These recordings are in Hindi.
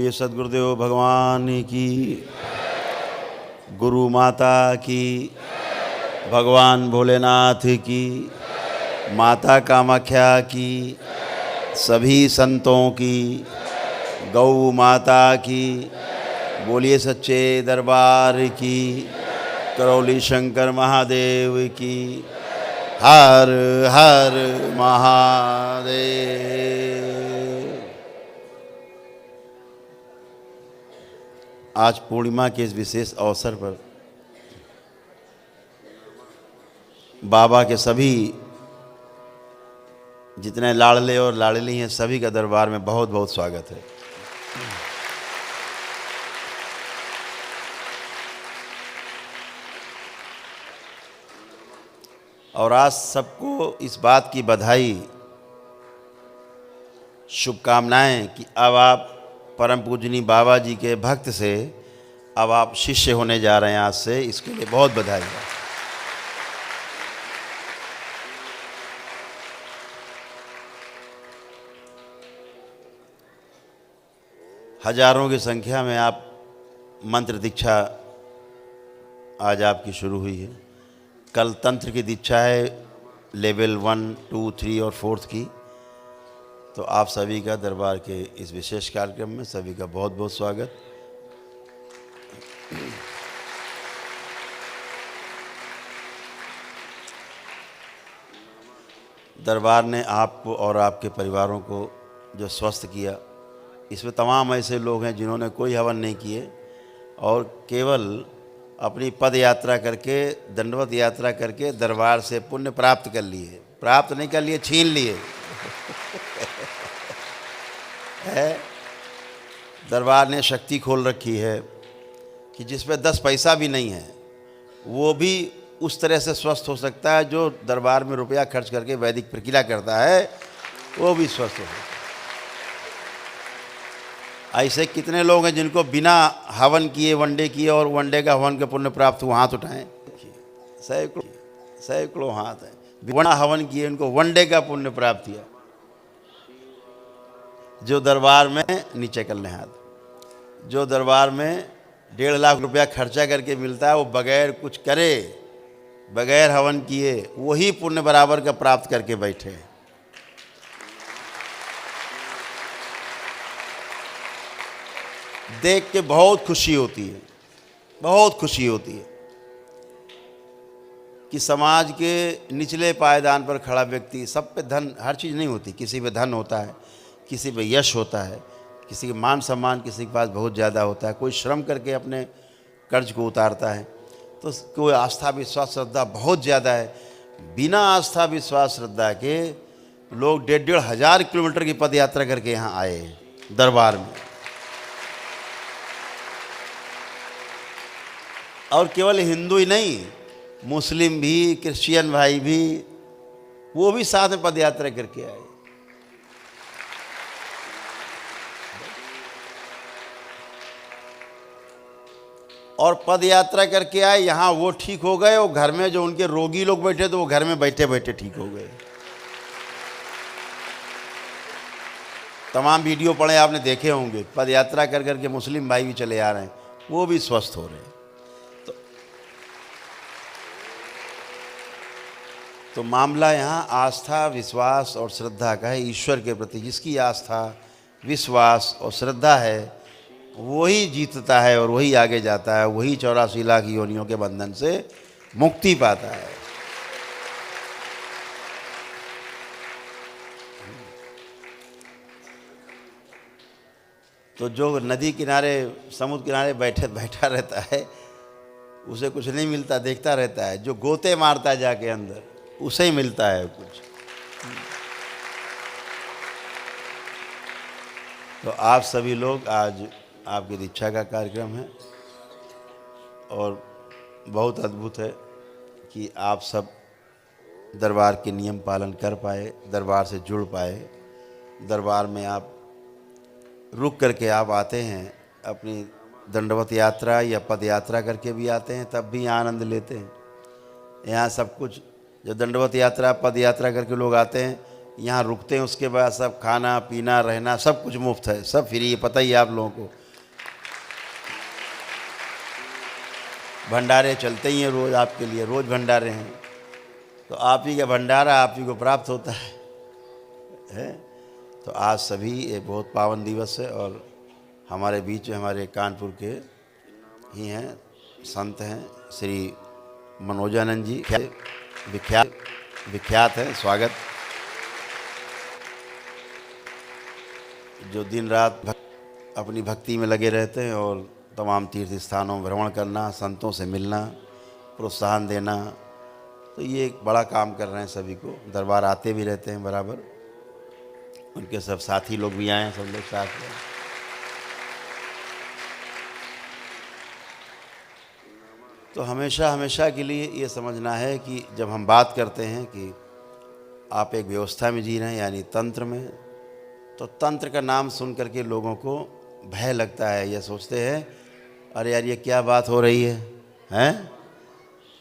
बोलिए सद्गुरुदेव भगवान की, गुरु माता की, भगवान भोलेनाथ की, माता कामाख्या की, सभी संतों की, गौ माता की, बोलिए सच्चे दरबार की, करौली शंकर महादेव की, हर हर महादेव। आज पूर्णिमा के इस विशेष अवसर पर बाबा के सभी जितने लाडले और लाडली हैं सभी का दरबार में बहुत बहुत स्वागत है। और आज सबको इस बात की बधाई, शुभकामनाएं कि अब आप परम पूजनीय बाबा जी के भक्त से अब आप शिष्य होने जा रहे हैं आज से, इसके लिए बहुत बधाई है। हजारों की संख्या में आप मंत्र दीक्षा आज आपकी शुरू हुई है। कल तंत्र की दीक्षा है लेवल 1, 2, 3 और 4 की। तो आप सभी का दरबार के इस विशेष कार्यक्रम में सभी का बहुत बहुत स्वागत। दरबार ने आपको और आपके परिवारों को जो स्वस्थ किया, इसमें तमाम ऐसे लोग हैं जिन्होंने कोई हवन नहीं किए और केवल अपनी पद यात्रा करके, दंडवत यात्रा करके दरबार से पुण्य प्राप्त कर लिए। प्राप्त नहीं कर लिए, छीन लिए है। दरबार ने शक्ति खोल रखी है कि जिसमें 10 पैसा भी नहीं है वो भी उस तरह से स्वस्थ हो सकता है। जो दरबार में रुपया खर्च करके वैदिक प्रक्रिया करता है वो भी स्वस्थ हो सकता है। ऐसे कितने लोग हैं जिनको बिना हवन किए वनडे किए और वनडे का हवन के पुण्य प्राप्त हुआ? हाथ उठाएं। सैकड़ों हाथ हैं। बिना हवन किए उनको वनडे का पुण्य प्राप्त हुआ। जो दरबार में, नीचे कर लें हाथ, जो दरबार में 1.5 लाख रुपया खर्चा करके मिलता है वो बगैर कुछ करे, बगैर हवन किए वही पुण्य बराबर का प्राप्त करके बैठे हैं। देख के बहुत खुशी होती है, बहुत खुशी होती है कि समाज के निचले पायदान पर खड़ा व्यक्ति, सब पे धन, हर चीज़ नहीं होती, किसी पे धन होता है, किसी पे यश होता है, किसी के मान सम्मान किसी के पास बहुत ज़्यादा होता है, कोई श्रम करके अपने कर्ज को उतारता है, तो कोई आस्था विश्वास श्रद्धा बहुत ज़्यादा है। बिना आस्था विश्वास श्रद्धा के लोग 1.5 हज़ार किलोमीटर की पद यात्रा करके यहाँ आए दरबार में। और केवल हिंदू ही नहीं, मुस्लिम भी, क्रिश्चियन भाई भी, वो भी साथ में पद यात्रा करके आए। और पद यात्रा करके आए, यहाँ वो ठीक हो गए और घर में जो उनके रोगी लोग बैठे तो वो घर में बैठे बैठे ठीक हो गए। तमाम वीडियो पढ़े आपने देखे होंगे, पद यात्रा कर करके मुस्लिम भाई भी चले आ रहे हैं, वो भी स्वस्थ हो रहे हैं। तो मामला यहाँ आस्था विश्वास और श्रद्धा का है। ईश्वर के प्रति जिसकी आस्था विश्वास और श्रद्धा है वही जीतता है और वही आगे जाता है, वही 84 लाख योनियों के बंधन से मुक्ति पाता है। तो जो नदी किनारे, समुद्र किनारे बैठा रहता है उसे कुछ नहीं मिलता, देखता रहता है। जो गोते मारता है जाके अंदर, उसे ही मिलता है कुछ। तो आप सभी लोग, आज आपकी दीक्षा का कार्यक्रम है और बहुत अद्भुत है कि आप सब दरबार के नियम पालन कर पाए, दरबार से जुड़ पाए। दरबार में आप रुक करके आप आते हैं, अपनी दंडवत यात्रा या पद यात्रा करके भी आते हैं, तब भी आनंद लेते हैं। यहाँ सब कुछ, जो दंडवत यात्रा पद यात्रा करके लोग आते हैं, यहाँ रुकते हैं, उसके बाद सब खाना पीना रहना सब कुछ मुफ्त है, सब फ्री है, पता ही है आप लोगों को। भंडारे चलते ही हैं रोज़ आपके लिए, रोज़ भंडारे हैं, तो आप ही का भंडारा आप ही को प्राप्त होता है। तो आज सभी एक बहुत पावन दिवस है और हमारे बीच में हमारे कानपुर के ही हैं, संत हैं, श्री मनोजानंद जी, विख्यात है, स्वागत। जो दिन रात अपनी भक्ति में लगे रहते हैं और तमाम तीर्थ स्थानों में भ्रमण करना, संतों से मिलना, प्रोत्साहन देना, तो ये एक बड़ा काम कर रहे हैं। सभी को दरबार आते भी रहते हैं बराबर, उनके सब साथी लोग भी आए हैं, सब लोग साथ में। तो हमेशा हमेशा के लिए ये समझना है कि जब हम बात करते हैं कि आप एक व्यवस्था में जी रहे हैं, यानी तंत्र में, तो तंत्र का नाम सुन करके लोगों को भय लगता है, यह सोचते हैं अरे यार ये क्या बात हो रही है, हैं?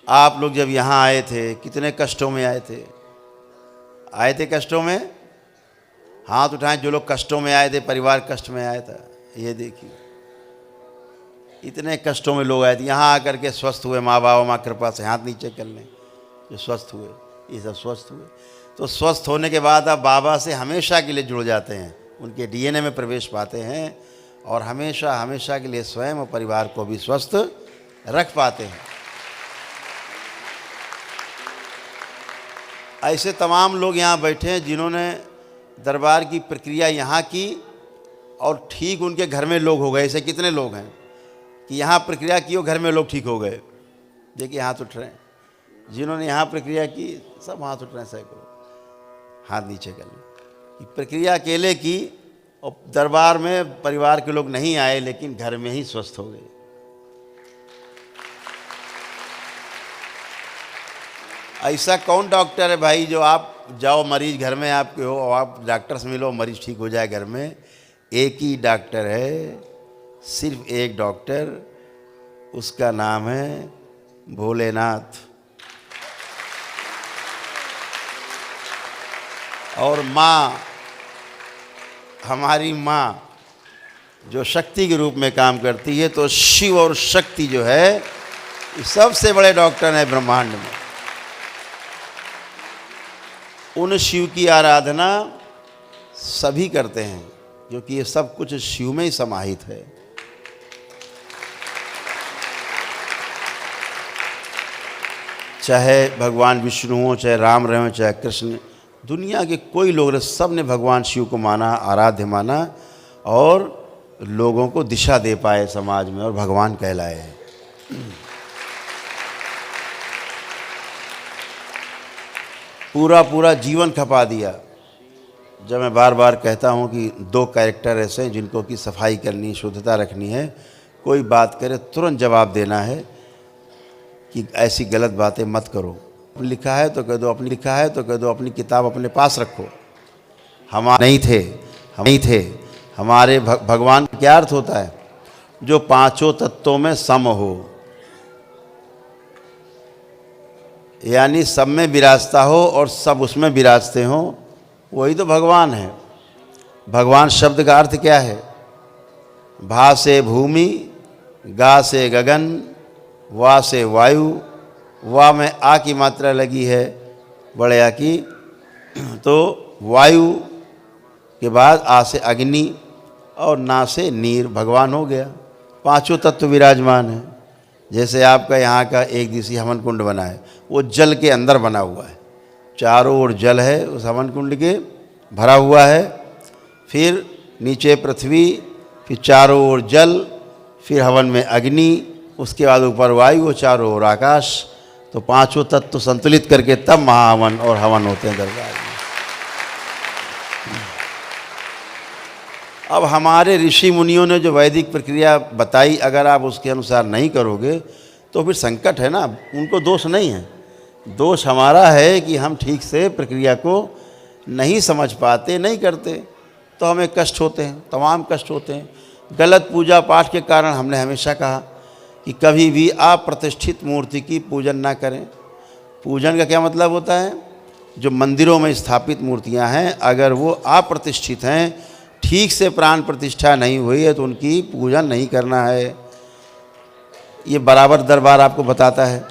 आप लोग जब यहाँ आए थे कितने कष्टों में आए थे कष्टों में, हाथ उठाएं जो लोग कष्टों में आए थे, परिवार कष्ट में आया था, ये देखिए इतने कष्टों में लोग आए थे, यहाँ आकर के स्वस्थ हुए, माँ बाबा माँ कृपा से, हाथ नीचे कर लें, जो स्वस्थ हुए, ये सब स्वस्थ हुए। तो स्वस्थ होने के बाद आप बाबा से हमेशा के लिए जुड़ जाते हैं, उनके डीएनए में प्रवेश पाते हैं और हमेशा हमेशा के लिए स्वयं और परिवार को भी स्वस्थ रख पाते हैं। ऐसे तमाम लोग यहाँ बैठे हैं जिन्होंने दरबार की प्रक्रिया यहाँ की और ठीक उनके घर में लोग हो गए। ऐसे कितने लोग हैं कि यहाँ प्रक्रिया की और घर में लोग ठीक हो गए? देखिए हाथ उठ रहे हैं, जिन्होंने यहाँ प्रक्रिया की सब हाथ उठ रहे हैं, सैकड़ों, हाथ नीचे कर लें। प्रक्रिया अकेले की और दरबार में परिवार के लोग नहीं आए, लेकिन घर में ही स्वस्थ हो गए। ऐसा कौन डॉक्टर है भाई जो आप जाओ, मरीज घर में आपके हो और आप डॉक्टर से मिलो, मरीज ठीक हो जाए घर में? एक ही डॉक्टर है, सिर्फ एक डॉक्टर, उसका नाम है भोलेनाथ। और माँ, हमारी माँ जो शक्ति के रूप में काम करती है, तो शिव और शक्ति जो है सबसे बड़े डॉक्टर हैं ब्रह्मांड में। उन शिव की आराधना सभी करते हैं, क्योंकि ये सब कुछ शिव में ही समाहित है। चाहे भगवान विष्णु हो, चाहे राम रहे हो, चाहे कृष्ण, दुनिया के कोई लोग, सब ने भगवान शिव को माना, आराध्य माना और लोगों को दिशा दे पाए समाज में और भगवान कहलाए हैं। पूरा जीवन खपा दिया। जब मैं बार बार कहता हूँ कि दो कैरेक्टर ऐसे हैं जिनको कि सफाई करनी, शुद्धता रखनी है, कोई बात करे तुरंत जवाब देना है कि ऐसी गलत बातें मत करो। लिखा है तो कह दो, अपनी किताब अपने पास रखो। हम नहीं थे हमारे भगवान क्या अर्थ होता है? जो पांचों तत्वों में सम हो, यानी सब में विराजता हो और सब उसमें विराजते हो, वही तो भगवान है। भगवान शब्द का अर्थ क्या है? भा से भूमि, गा से गगन, वा से वायु, वा में आ की मात्रा लगी है, बड़े आ की, तो वायु के बाद आ से अग्नि और ना से नीर, भगवान हो गया। पांचों तत्व विराजमान है। जैसे आपका यहाँ का एक दिवसीय हवन कुंड बना है, वो जल के अंदर बना हुआ है, चारों ओर जल है उस हवन कुंड के, भरा हुआ है। फिर नीचे पृथ्वी, फिर चारों ओर जल, फिर हवन में अग्नि, उसके बाद ऊपर वायु, चारों ओर आकाश। तो पांचों तत्व संतुलित करके तब महाहवन और हवन होते हैं दरबार में। अब हमारे ऋषि मुनियों ने जो वैदिक प्रक्रिया बताई, अगर आप उसके अनुसार नहीं करोगे तो फिर संकट है ना। उनको दोष नहीं है, दोष हमारा है कि हम ठीक से प्रक्रिया को नहीं समझ पाते, नहीं करते, तो हमें कष्ट होते हैं, तमाम कष्ट होते हैं। गलत पूजा पाठ के कारण हमने हमेशा कहा कि कभी भी अप्रतिष्ठित मूर्ति की पूजन ना करें। पूजन का क्या मतलब होता है? जो मंदिरों में स्थापित मूर्तियां हैं, अगर वो अप्रतिष्ठित हैं, ठीक से प्राण प्रतिष्ठा नहीं हुई है, तो उनकी पूजन नहीं करना है। ये बराबर दरबार आपको बताता है।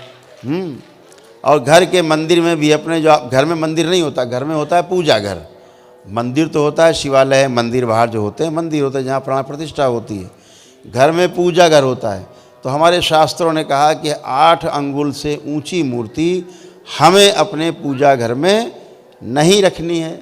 और घर के मंदिर में भी अपने, जो घर में मंदिर नहीं होता, घर में होता है पूजा घर। मंदिर तो होता है शिवालय है, मंदिर बाहर जो होते हैं मंदिर होते हैं जहाँ प्राण प्रतिष्ठा होती है। घर में पूजा घर होता है। तो हमारे शास्त्रों ने कहा कि 8 अंगुल से ऊंची मूर्ति हमें अपने पूजा घर में नहीं रखनी है।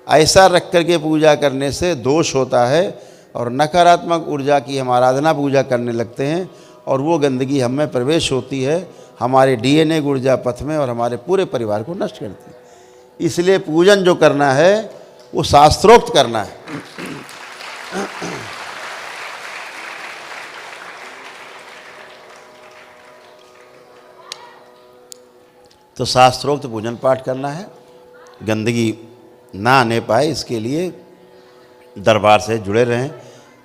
ऐसा रख करके पूजा करने से दोष होता है और नकारात्मक ऊर्जा की हम आराधना पूजा करने लगते हैं और वो गंदगी हम में प्रवेश होती है, हमारे DNA ऊर्जा पथ में, और हमारे पूरे परिवार को नष्ट करती है। इसलिए पूजन जो करना है वो शास्त्रोक्त करना है। तो शास्त्रोक्त पूजन पाठ करना है, गंदगी ना आने पाए इसके लिए दरबार से जुड़े रहें,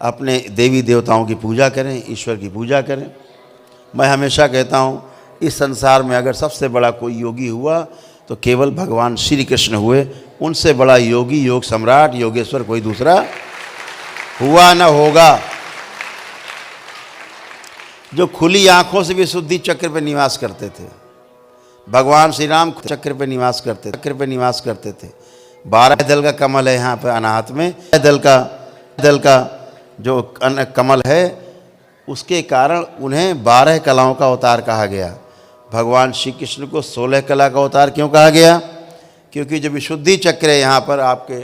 अपने देवी देवताओं की पूजा करें, ईश्वर की पूजा करें। मैं हमेशा कहता हूँ इस संसार में अगर सबसे बड़ा कोई योगी हुआ तो केवल भगवान श्री कृष्ण हुए। उनसे बड़ा योगी, योग सम्राट, योगेश्वर कोई दूसरा हुआ न होगा। जो खुली आंखों से भी शुद्धि चक्र पे निवास करते थे, भगवान श्री राम चक्र पे निवास करते थे। 12 दल का कमल है यहाँ पे अनाहत में, दल का जो कमल है उसके कारण उन्हें 12 कलाओं का अवतार कहा गया। भगवान श्री कृष्ण को 16 कला का अवतार क्यों कहा गया? क्योंकि जो विशुद्धि चक्र है यहाँ पर आपके,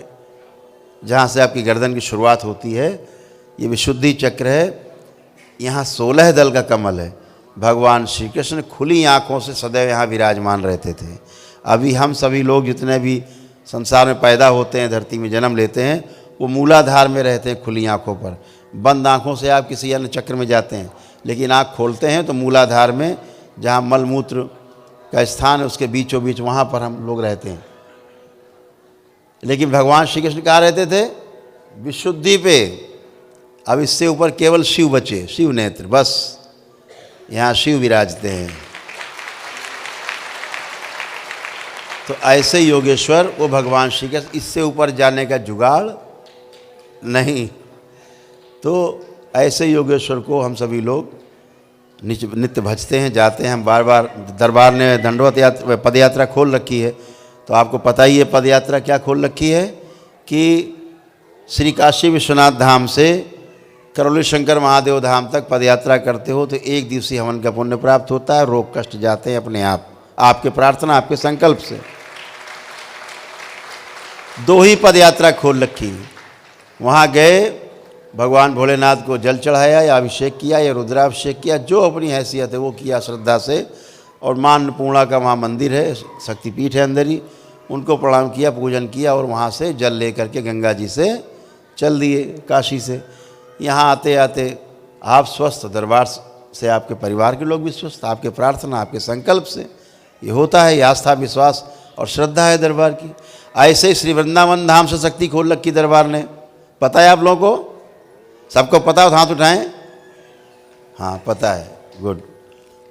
जहाँ से आपकी गर्दन की शुरुआत होती है, ये विशुद्धि चक्र है। यहाँ 16 दल का कमल है। भगवान श्री कृष्ण खुली आँखों से सदैव यहाँ विराजमान रहते थे। अभी हम सभी लोग जितने भी संसार में पैदा होते हैं, धरती में जन्म लेते हैं, वो मूलाधार में रहते हैं खुली आँखों पर। बंद आँखों से आप किसी अन्य चक्र में जाते हैं, लेकिन आँख खोलते हैं तो मूलाधार में, जहाँ मलमूत्र का स्थान है उसके बीचों बीच, वहाँ पर हम लोग रहते हैं। लेकिन भगवान श्री कृष्ण कहाँ रहते थे? विशुद्धि पे। अब इससे ऊपर केवल शिव बचे, शिव नेत्र, बस यहाँ शिव विराजते हैं। तो ऐसे योगेश्वर वो भगवान श्री कृष्ण, इससे ऊपर जाने का जुगाड़ नहीं। तो ऐसे योगेश्वर को हम सभी लोग नित्य भजते हैं, जाते हैं। हम बार बार, दरबार ने दंडवत यात्रा, पद यात्रा खोल रखी है। तो आपको पता ही है पद यात्रा क्या खोल रखी है कि श्री काशी विश्वनाथ धाम से करौली शंकर महादेव धाम तक पद यात्रा करते हो तो 1 दिवसीय हवन का पुण्य प्राप्त होता है। रोग कष्ट जाते हैं अपने आप, आपके प्रार्थना, आपके संकल्प से। 2 ही पद यात्रा खोल रखी। वहाँ गए, भगवान भोलेनाथ को जल चढ़ाया या अभिषेक किया या रुद्राभिषेक किया, जो अपनी हैसियत है वो किया श्रद्धा से। और माँ अन्नपूर्णा का वहाँ मंदिर है, शक्तिपीठ है अंदर ही, उनको प्रणाम किया, पूजन किया और वहाँ से जल ले करके गंगा जी से चल दिए काशी से। यहाँ आते आते आप स्वस्थ, दरबार से आपके परिवार के लोग भी स्वस्थ, आपके प्रार्थना, आपके संकल्प से ये होता है। ये आस्था, विश्वास और श्रद्धा है दरबार की। ऐसे ही श्री वृंदावन धाम से शक्ति खोल रखी दरबार ने। पता है आप लोगों को? सबको पता हो? हाथ उठाएं। हाँ, पता है, गुड।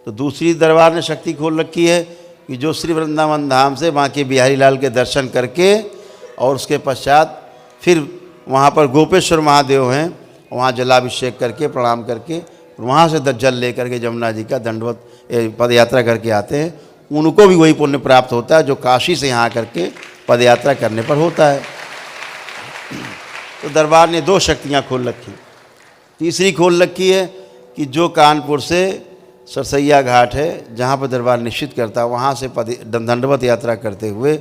तो दूसरी दरबार ने शक्ति खोल रखी है कि जो श्री वृंदावन धाम से बांके बिहारी लाल के दर्शन करके और उसके पश्चात फिर वहाँ पर गोपेश्वर महादेव हैं, वहाँ जलाभिषेक करके, प्रणाम करके, वहाँ से जल ले करके जमुना जी का दंडवत पद यात्रा करके आते हैं, उनको भी वही पुण्य प्राप्त होता है जो काशी से यहाँ करके पद यात्रा करने पर होता है। तो दरबार ने 2 शक्तियाँ खोल रखी। तीसरी खोल रखी है कि जो कानपुर से सरसैया घाट है, जहाँ पर दरबार निश्चित करता है, वहाँ से दंडवत यात्रा करते हुए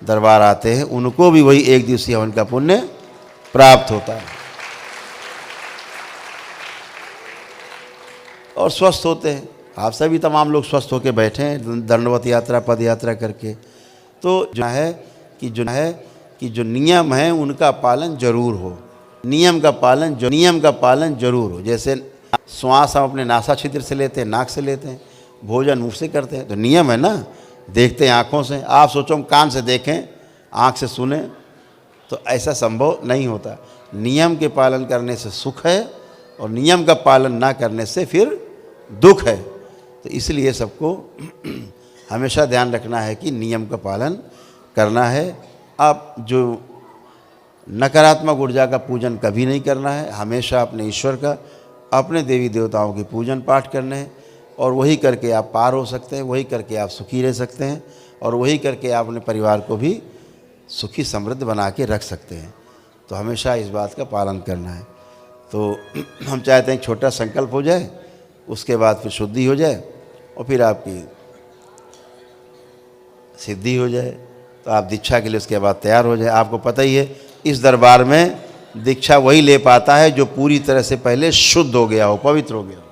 दरबार आते हैं, उनको भी वही 1 दिवसीय हवन का पुण्य प्राप्त होता है और स्वस्थ होते हैं। आप सभी तमाम लोग स्वस्थ होकर बैठे हैं दंडवत यात्रा, पद यात्रा करके। तो जो है कि जो नियम है उनका पालन जरूर हो, नियम का पालन जरूर हो। जैसे श्वास हम अपने नासा छिद्र से लेते हैं, नाक से लेते हैं, भोजन मुंह से करते हैं, तो नियम है ना। देखते हैं आँखों से, आप सोचो हम कान से देखें, आँख से सुने, तो ऐसा संभव नहीं होता। नियम के पालन करने से सुख है और नियम का पालन ना करने से फिर दुख है। तो इसलिए सबको हमेशा ध्यान रखना है कि नियम का पालन करना है। आप जो नकारात्मक ऊर्जा का पूजन कभी नहीं करना है, हमेशा अपने ईश्वर का, अपने देवी देवताओं की पूजन पाठ करने हैं, और वही करके आप पार हो सकते हैं, वही करके आप सुखी रह सकते हैं, और वही करके आप अपने परिवार को भी सुखी समृद्ध बना के रख सकते हैं। तो हमेशा इस बात का पालन करना है। तो हम चाहते हैं छोटा संकल्प हो जाए, उसके बाद फिर शुद्धि हो जाए और फिर आपकी सिद्धि हो जाए, तो आप दीक्षा के लिए उसके बाद तैयार हो जाए। आपको पता ही है, इस दरबार में दीक्षा वही ले पाता है जो पूरी तरह से पहले शुद्ध हो गया हो, पवित्र हो गया हो।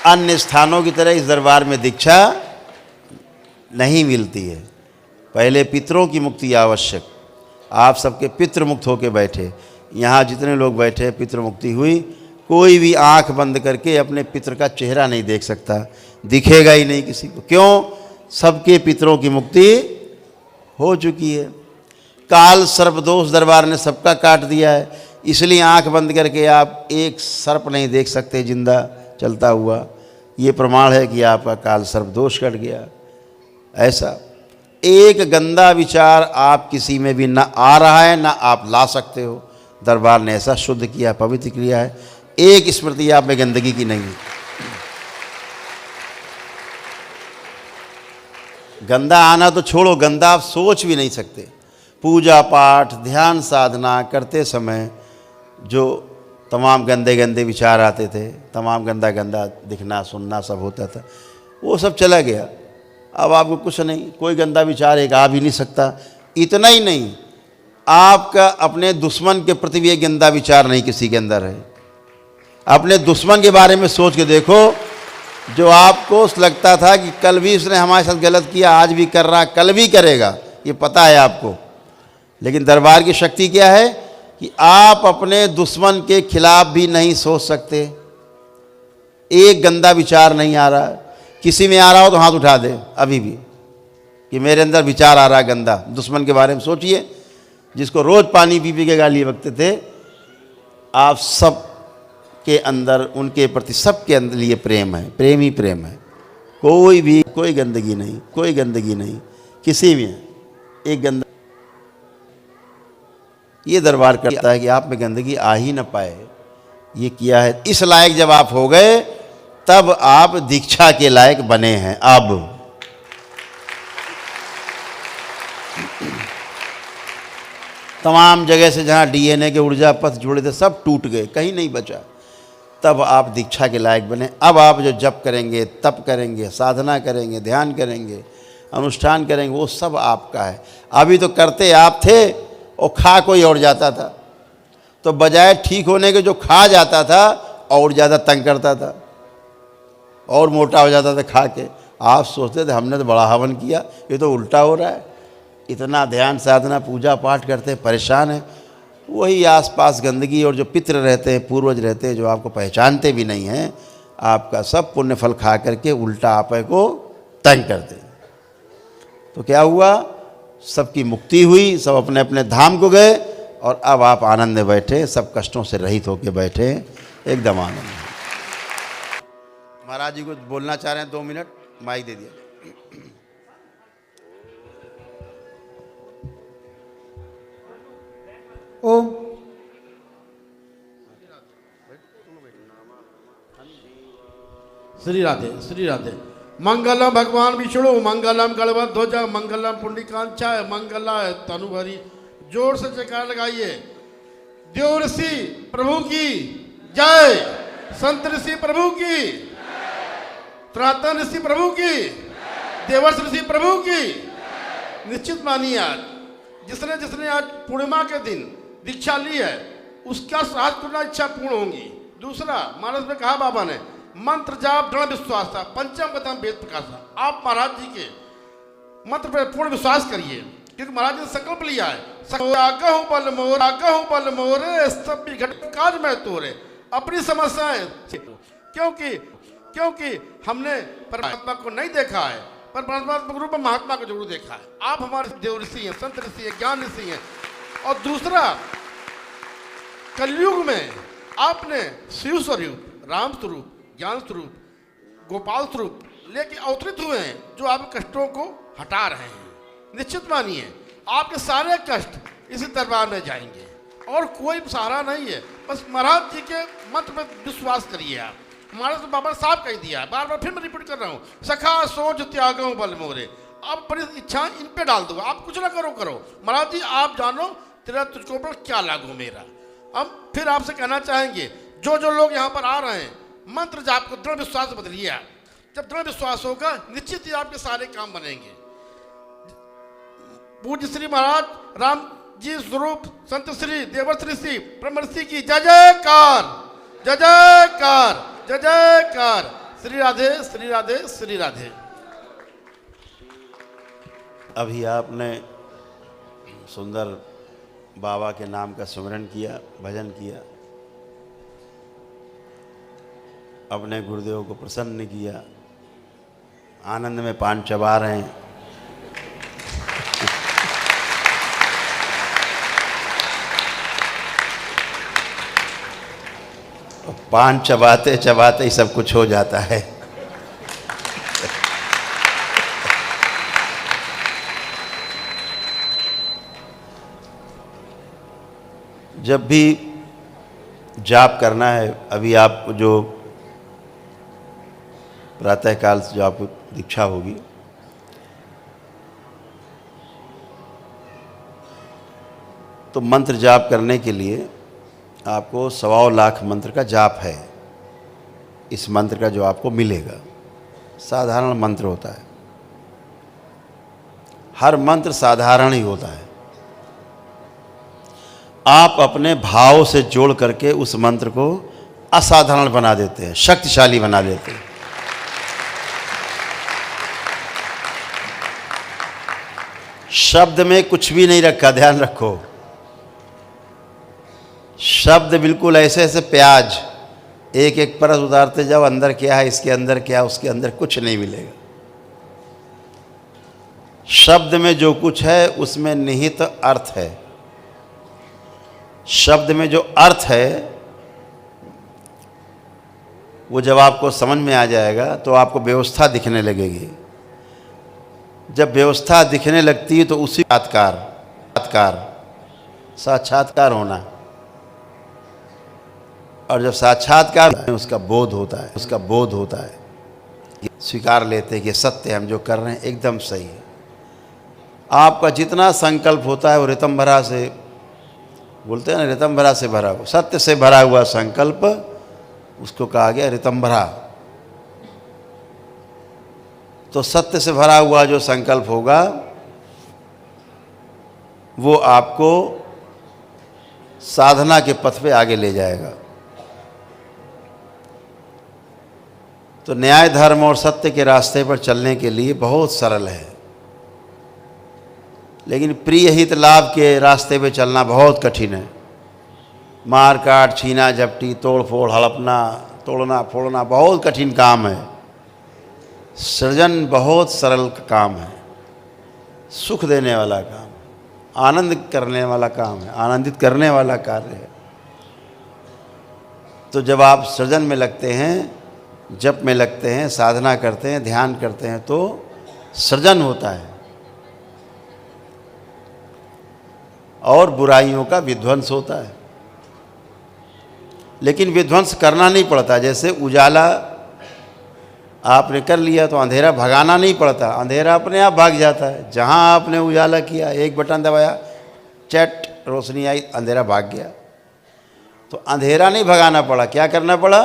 अन्य स्थानों की तरह इस दरबार में दीक्षा नहीं मिलती है। पहले पितरों की मुक्ति आवश्यक। आप सबके पितृ मुक्त होकर बैठे, यहाँ जितने लोग बैठे पितृ मुक्ति हुई। कोई भी आंख बंद करके अपने पितृ का चेहरा नहीं देख सकता, दिखेगा ही नहीं किसी को। क्यों? सबके पितरों की मुक्ति हो चुकी है। काल सर्पदोष दरबार ने सबका काट दिया है, इसलिए आंख बंद करके आप एक सर्प नहीं देख सकते जिंदा चलता हुआ। ये प्रमाण है कि आपका काल सर्पदोष कट गया। ऐसा एक गंदा विचार आप किसी में भी ना आ रहा है, ना आप ला सकते हो। दरबार ने ऐसा शुद्ध किया, पवित्र किया है, एक स्मृति आप में गंदगी की नहीं है। गंदा आना तो छोड़ो, गंदा आप सोच भी नहीं सकते। पूजा पाठ ध्यान साधना करते समय जो तमाम गंदे गंदे विचार आते थे, तमाम गंदा गंदा दिखना सुनना सब होता था, वो सब चला गया। अब आपको कुछ नहीं, कोई गंदा विचार एक आ भी नहीं सकता। इतना ही नहीं, आपका अपने दुश्मन के प्रति भी एक गंदा विचार नहीं किसी के अंदर है। अपने दुश्मन के बारे में सोच के देखो, जो आपको लगता था कि कल भी इसने हमारे साथ गलत किया, आज भी कर रहा, कल भी करेगा, ये पता है आपको। लेकिन दरबार की शक्ति क्या है कि आप अपने दुश्मन के खिलाफ भी नहीं सोच सकते। एक गंदा विचार नहीं आ रहा। किसी में आ रहा हो तो हाथ उठा दे अभी भी कि मेरे अंदर विचार आ रहा है गंदा। दुश्मन के बारे में सोचिए, जिसको रोज़ पानी पी पी के गाली बकते थे, आप सब के अंदर उनके प्रति सबके अंदर लिए प्रेम है, प्रेम ही प्रेम है। कोई भी कोई गंदगी नहीं, कोई गंदगी नहीं किसी में। एक गंदा ये दरबार करता है कि आप में गंदगी आ ही ना पाए, ये किया है। इस लायक जब आप हो गए तब आप दीक्षा के लायक बने हैं। अब तमाम जगह से जहाँ डीएनए के ऊर्जा पथ जुड़े थे सब टूट गए, कहीं नहीं बचा। तब आप दीक्षा के लायक बने। अब आप जो जप करेंगे, तप करेंगे, साधना करेंगे, ध्यान करेंगे, अनुष्ठान करेंगे, वो सब आपका है। अभी तो करते आप थे और खा कोई और जाता था, तो बजाय ठीक होने के जो खा जाता था और ज़्यादा तंग करता था और मोटा हो जाता था खा के। आप सोचते थे हमने तो बड़ा हवन किया, ये तो उल्टा हो रहा है। इतना ध्यान साधना पूजा पाठ करते परेशान है। वही आसपास गंदगी और जो पितृ रहते हैं, पूर्वज रहते हैं, जो आपको पहचानते भी नहीं हैं, आपका सब पुण्य फल खा करके उल्टा आप को तंग करते हैं। तो क्या हुआ? सबकी मुक्ति हुई, सब अपने अपने धाम को गए और अब आप आनंद में बैठे, सब कष्टों से रहित होकर बैठे, एकदम आनंद। महाराज जी कुछ बोलना चाह रहे हैं, 2 मिनट माइक दे दिया। ओम श्री राधे, श्री राधे। मंगलम भगवान विष्णु, मंगलम गणपत ध्वज, मंगलम पुंडरीकांचाय, मंगलाय तनुहरि। जोर से जयकार लगाइए। देव ऋषि प्रभु की जय, संत ऋषि प्रभु की, त्रातन ऋषि प्रभु की, देवर्ष ऋषि प्रभु की। निश्चित मानिए, आज जिसने जिसने आज पूर्णिमा के दिन दीक्षा ली है उसका साथ पूर्ण इच्छा पूर्ण होंगी। दूसरा, मानस में कहा बाबा ने, मंत्र जाप दृढ़ विश्वास था, पंचम कदम वेद प्रकाश था। आप महाराज जी के मंत्र पर पूर्ण विश्वास करिए, क्योंकि महाराज जी ने संकल्प लिया है, आगहु बल मोर, आगहु बल मोरे, सब घट काज में तोरे, अपनी समस्याएं। क्योंकि हमने परमात्मा को नहीं देखा है, पर परमात्मा के रूप में महात्मा को जरूर देखा है। आप हमारे देव ऋषि हैं, संत ऋषि हैं, ज्ञान ऋषि हैं। और दूसरा, कलयुग में आपने शिव स्वरूप, राम स्वरूप, ज्ञान स्वरूप, गोपाल स्वरूप, लेके अवतरित हुए हैं, जो आपके कष्टों को हटा रहे हैं। निश्चित मानिए आपके सारे कष्ट इसी दरबार में जाएंगे और कोई सहारा नहीं है। बस महाराज जी के मंत्र पर विश्वास करिए आप। हमारे तो बाबा साहब कह दिया, बार बार फिर मैं रिपीट कर रहा हूँ, सखा सोच त्यागों बल मोरे। अब बड़ी इच्छाएं इन पे डाल दो, आप कुछ ना करो। महाराज जी आप जानो तेरा तुझको पर क्या लागू मेरा। अब फिर आपसे कहना चाहेंगे, जो लोग यहाँ पर आ रहे हैं, मंत्र जाप को दृढ़ विश्वास बदलिए आप। जब दृढ़ विश्वास होगा निश्चित ही आपके सारे काम बनेंगे। पूज्य श्री महाराज राम जी स्वरूप संत श्री देवर्षि श्री ब्रह्मर्षि की जय जयकार, जय जयकार, जय जयकार। श्री राधे, श्री राधे, श्री राधे। अभी आपने सुंदर बाबा के नाम का सुमिरन किया, भजन किया, अपने गुरुदेव को प्रसन्न किया, आनंद में पान चबा रहे हैं। पान चबाते चबाते ही सब कुछ हो जाता है। जब भी जाप करना है, अभी आपको जो प्रातःकाल से जो आपको दीक्षा होगी, तो मंत्र जाप करने के लिए आपको 1.25 लाख मंत्र का जाप है। इस मंत्र का जो आपको मिलेगा, साधारण मंत्र होता है, हर मंत्र साधारण ही होता है। आप अपने भाव से जोड़ करके उस मंत्र को असाधारण बना देते हैं, शक्तिशाली बना देते हैं। शब्द में कुछ भी नहीं रखा, ध्यान रखो। शब्द बिल्कुल ऐसे ऐसे प्याज, एक एक परत उतारते जाओ, अंदर क्या है, इसके अंदर क्या, उसके अंदर कुछ नहीं मिलेगा। शब्द में जो कुछ है उसमें निहित अर्थ है। शब्द में जो अर्थ है वो जब आपको समझ में आ जाएगा तो आपको व्यवस्था दिखने लगेगी। जब व्यवस्था दिखने लगती है तो उसी साक्षात्कार होना, और जब साक्षात्कार उसका बोध होता है, स्वीकार लेते हैं कि सत्य हम जो कर रहे हैं एकदम सही है। आपका जितना संकल्प होता है वो ऋतंभरा से, बोलते हैं ना, ऋतंभरा से भरा हुआ, सत्य से भरा हुआ संकल्प, उसको कहा गया ऋतंभरा। तो सत्य से भरा हुआ जो संकल्प होगा वो आपको साधना के पथ पे आगे ले जाएगा। तो न्याय धर्म और सत्य के रास्ते पर चलने के लिए बहुत सरल है, लेकिन प्रिय हित लाभ के रास्ते पे चलना बहुत कठिन है। मार काट, छीना झपटी, तोड़ फोड़, हड़पना, तोड़ना फोड़ना बहुत कठिन काम है। सृजन बहुत सरल काम है, सुख देने वाला काम, आनंद करने वाला काम है, आनंदित करने वाला कार्य है। तो जब आप सृजन में लगते हैं, जप में लगते हैं, साधना करते हैं, ध्यान करते हैं, तो सृजन होता है और बुराइयों का विध्वंस होता है। लेकिन विध्वंस करना नहीं पड़ता। जैसे उजाला आपने कर लिया तो अंधेरा भगाना नहीं पड़ता, अंधेरा अपने आप भाग जाता है। जहाँ आपने उजाला किया, एक बटन दबाया, चट रोशनी आई, अंधेरा भाग गया। तो अंधेरा नहीं भगाना पड़ा, क्या करना पड़ा?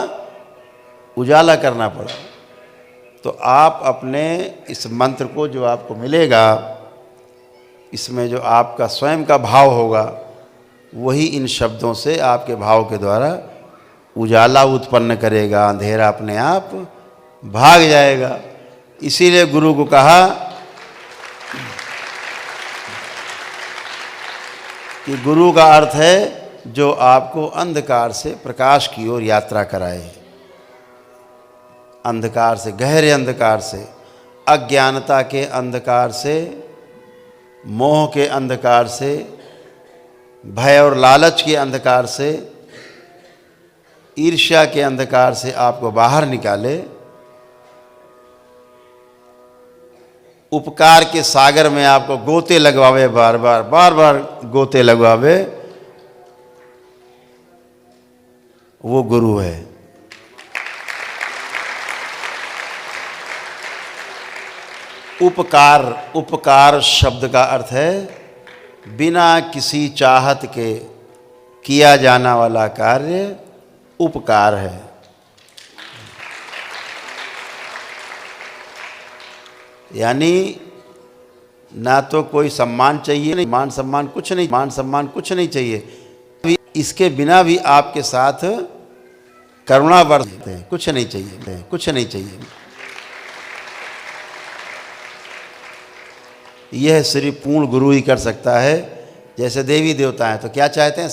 उजाला करना पड़ा। तो आप अपने इस मंत्र को जो आपको मिलेगा, इसमें जो आपका स्वयं का भाव होगा, वही इन शब्दों से आपके भाव के द्वारा उजाला उत्पन्न करेगा, अंधेरा अपने आप भाग जाएगा। इसीलिए गुरु को कहा कि गुरु का अर्थ है जो आपको अंधकार से प्रकाश की ओर यात्रा कराए। अंधकार से, गहरे अंधकार से, अज्ञानता के अंधकार से, मोह के अंधकार से, भय और लालच के अंधकार से, ईर्ष्या के अंधकार से आपको बाहर निकाले उपकार के सागर में आपको गोते लगवावे, बार बार गोते लगवावे, वो गुरु है। उपकार शब्द का अर्थ है बिना किसी चाहत के किया जाना वाला कार्य उपकार है। यानी ना तो कोई सम्मान चाहिए, नहीं मान सम्मान कुछ नहीं चाहिए, इसके बिना भी आपके साथ करुणा बरतते हैं, कुछ नहीं चाहिए। यह सिर्फ पूर्ण गुरु ही कर सकता है। जैसे देवी देवता हैं तो क्या चाहते हैं?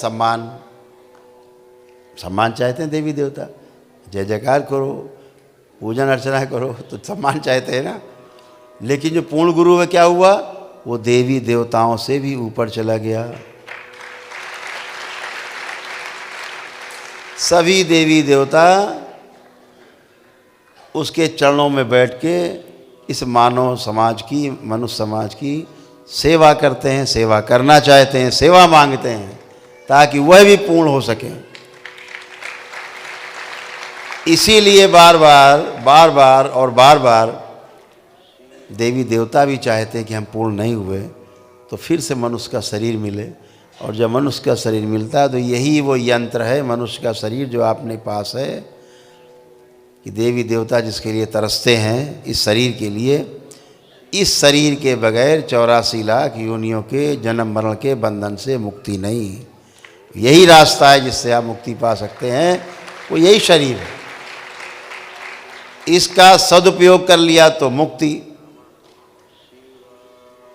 सम्मान चाहते हैं देवी देवता, जय जयकार करो, पूजन अर्चना करो, तो सम्मान चाहते हैं ना। लेकिन जो पूर्ण गुरु है क्या हुआ? वो देवी देवताओं से भी ऊपर चला गया। सभी देवी देवता उसके चरणों में बैठ के इस मानव समाज की, मनुष्य समाज की सेवा करते हैं, सेवा करना चाहते हैं, सेवा मांगते हैं ताकि वह भी पूर्ण हो सके। इसीलिए बार बार देवी देवता भी चाहते हैं कि हम पूर्ण नहीं हुए तो फिर से मनुष्य का शरीर मिले। और जब मनुष्य का शरीर मिलता है तो यही वो यंत्र है, मनुष्य का शरीर जो आपने पास है, कि देवी देवता जिसके लिए तरसते हैं इस शरीर के लिए, इस शरीर के बगैर 84 लाख योनियों के जन्म मरण के बंधन से मुक्ति नहीं। यही रास्ता है जिससे आप मुक्ति पा सकते हैं, वो यही शरीर है। इसका सदुपयोग कर लिया तो मुक्ति,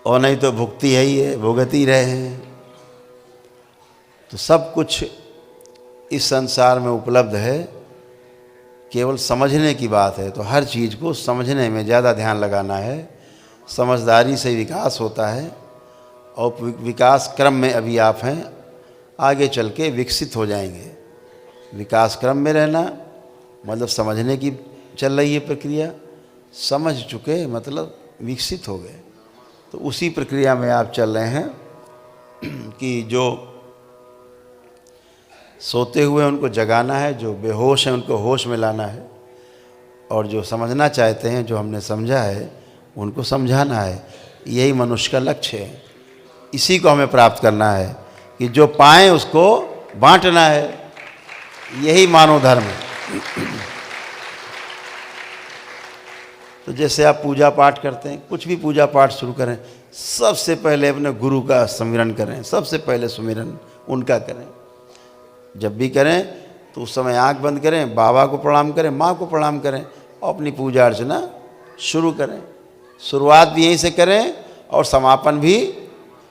और नहीं तो भुक्ति है ही है, भुगत ही रहे हैं। तो सब कुछ इस संसार में उपलब्ध है, केवल समझने की बात है। तो हर चीज़ को समझने में ज़्यादा ध्यान लगाना है। समझदारी से विकास होता है, और विकास क्रम में अभी आप हैं, आगे चल के विकसित हो जाएंगे। विकास क्रम में रहना मतलब समझने की चल रही है प्रक्रिया, समझ चुके मतलब विकसित हो गए। तो उसी प्रक्रिया में आप चल रहे हैं कि जो सोते हुए उनको जगाना है, जो बेहोश हैं उनको होश में लाना है, और जो समझना चाहते हैं, जो हमने समझा है, उनको समझाना है। यही मनुष्य का लक्ष्य है। इसी को हमें प्राप्त करना है कि जो पाएं उसको बांटना है। यही मानव धर्म है। तो जैसे आप पूजा पाठ करते हैं, कुछ भी पूजा पाठ शुरू करें, सबसे पहले अपने गुरु का स्मरण करें, सबसे पहले सुमिरन उनका करें। जब भी करें तो उस समय आंख बंद करें, बाबा को प्रणाम करें, माँ को प्रणाम करें, और अपनी पूजा अर्चना शुरू करें। शुरुआत भी यहीं से करें और समापन भी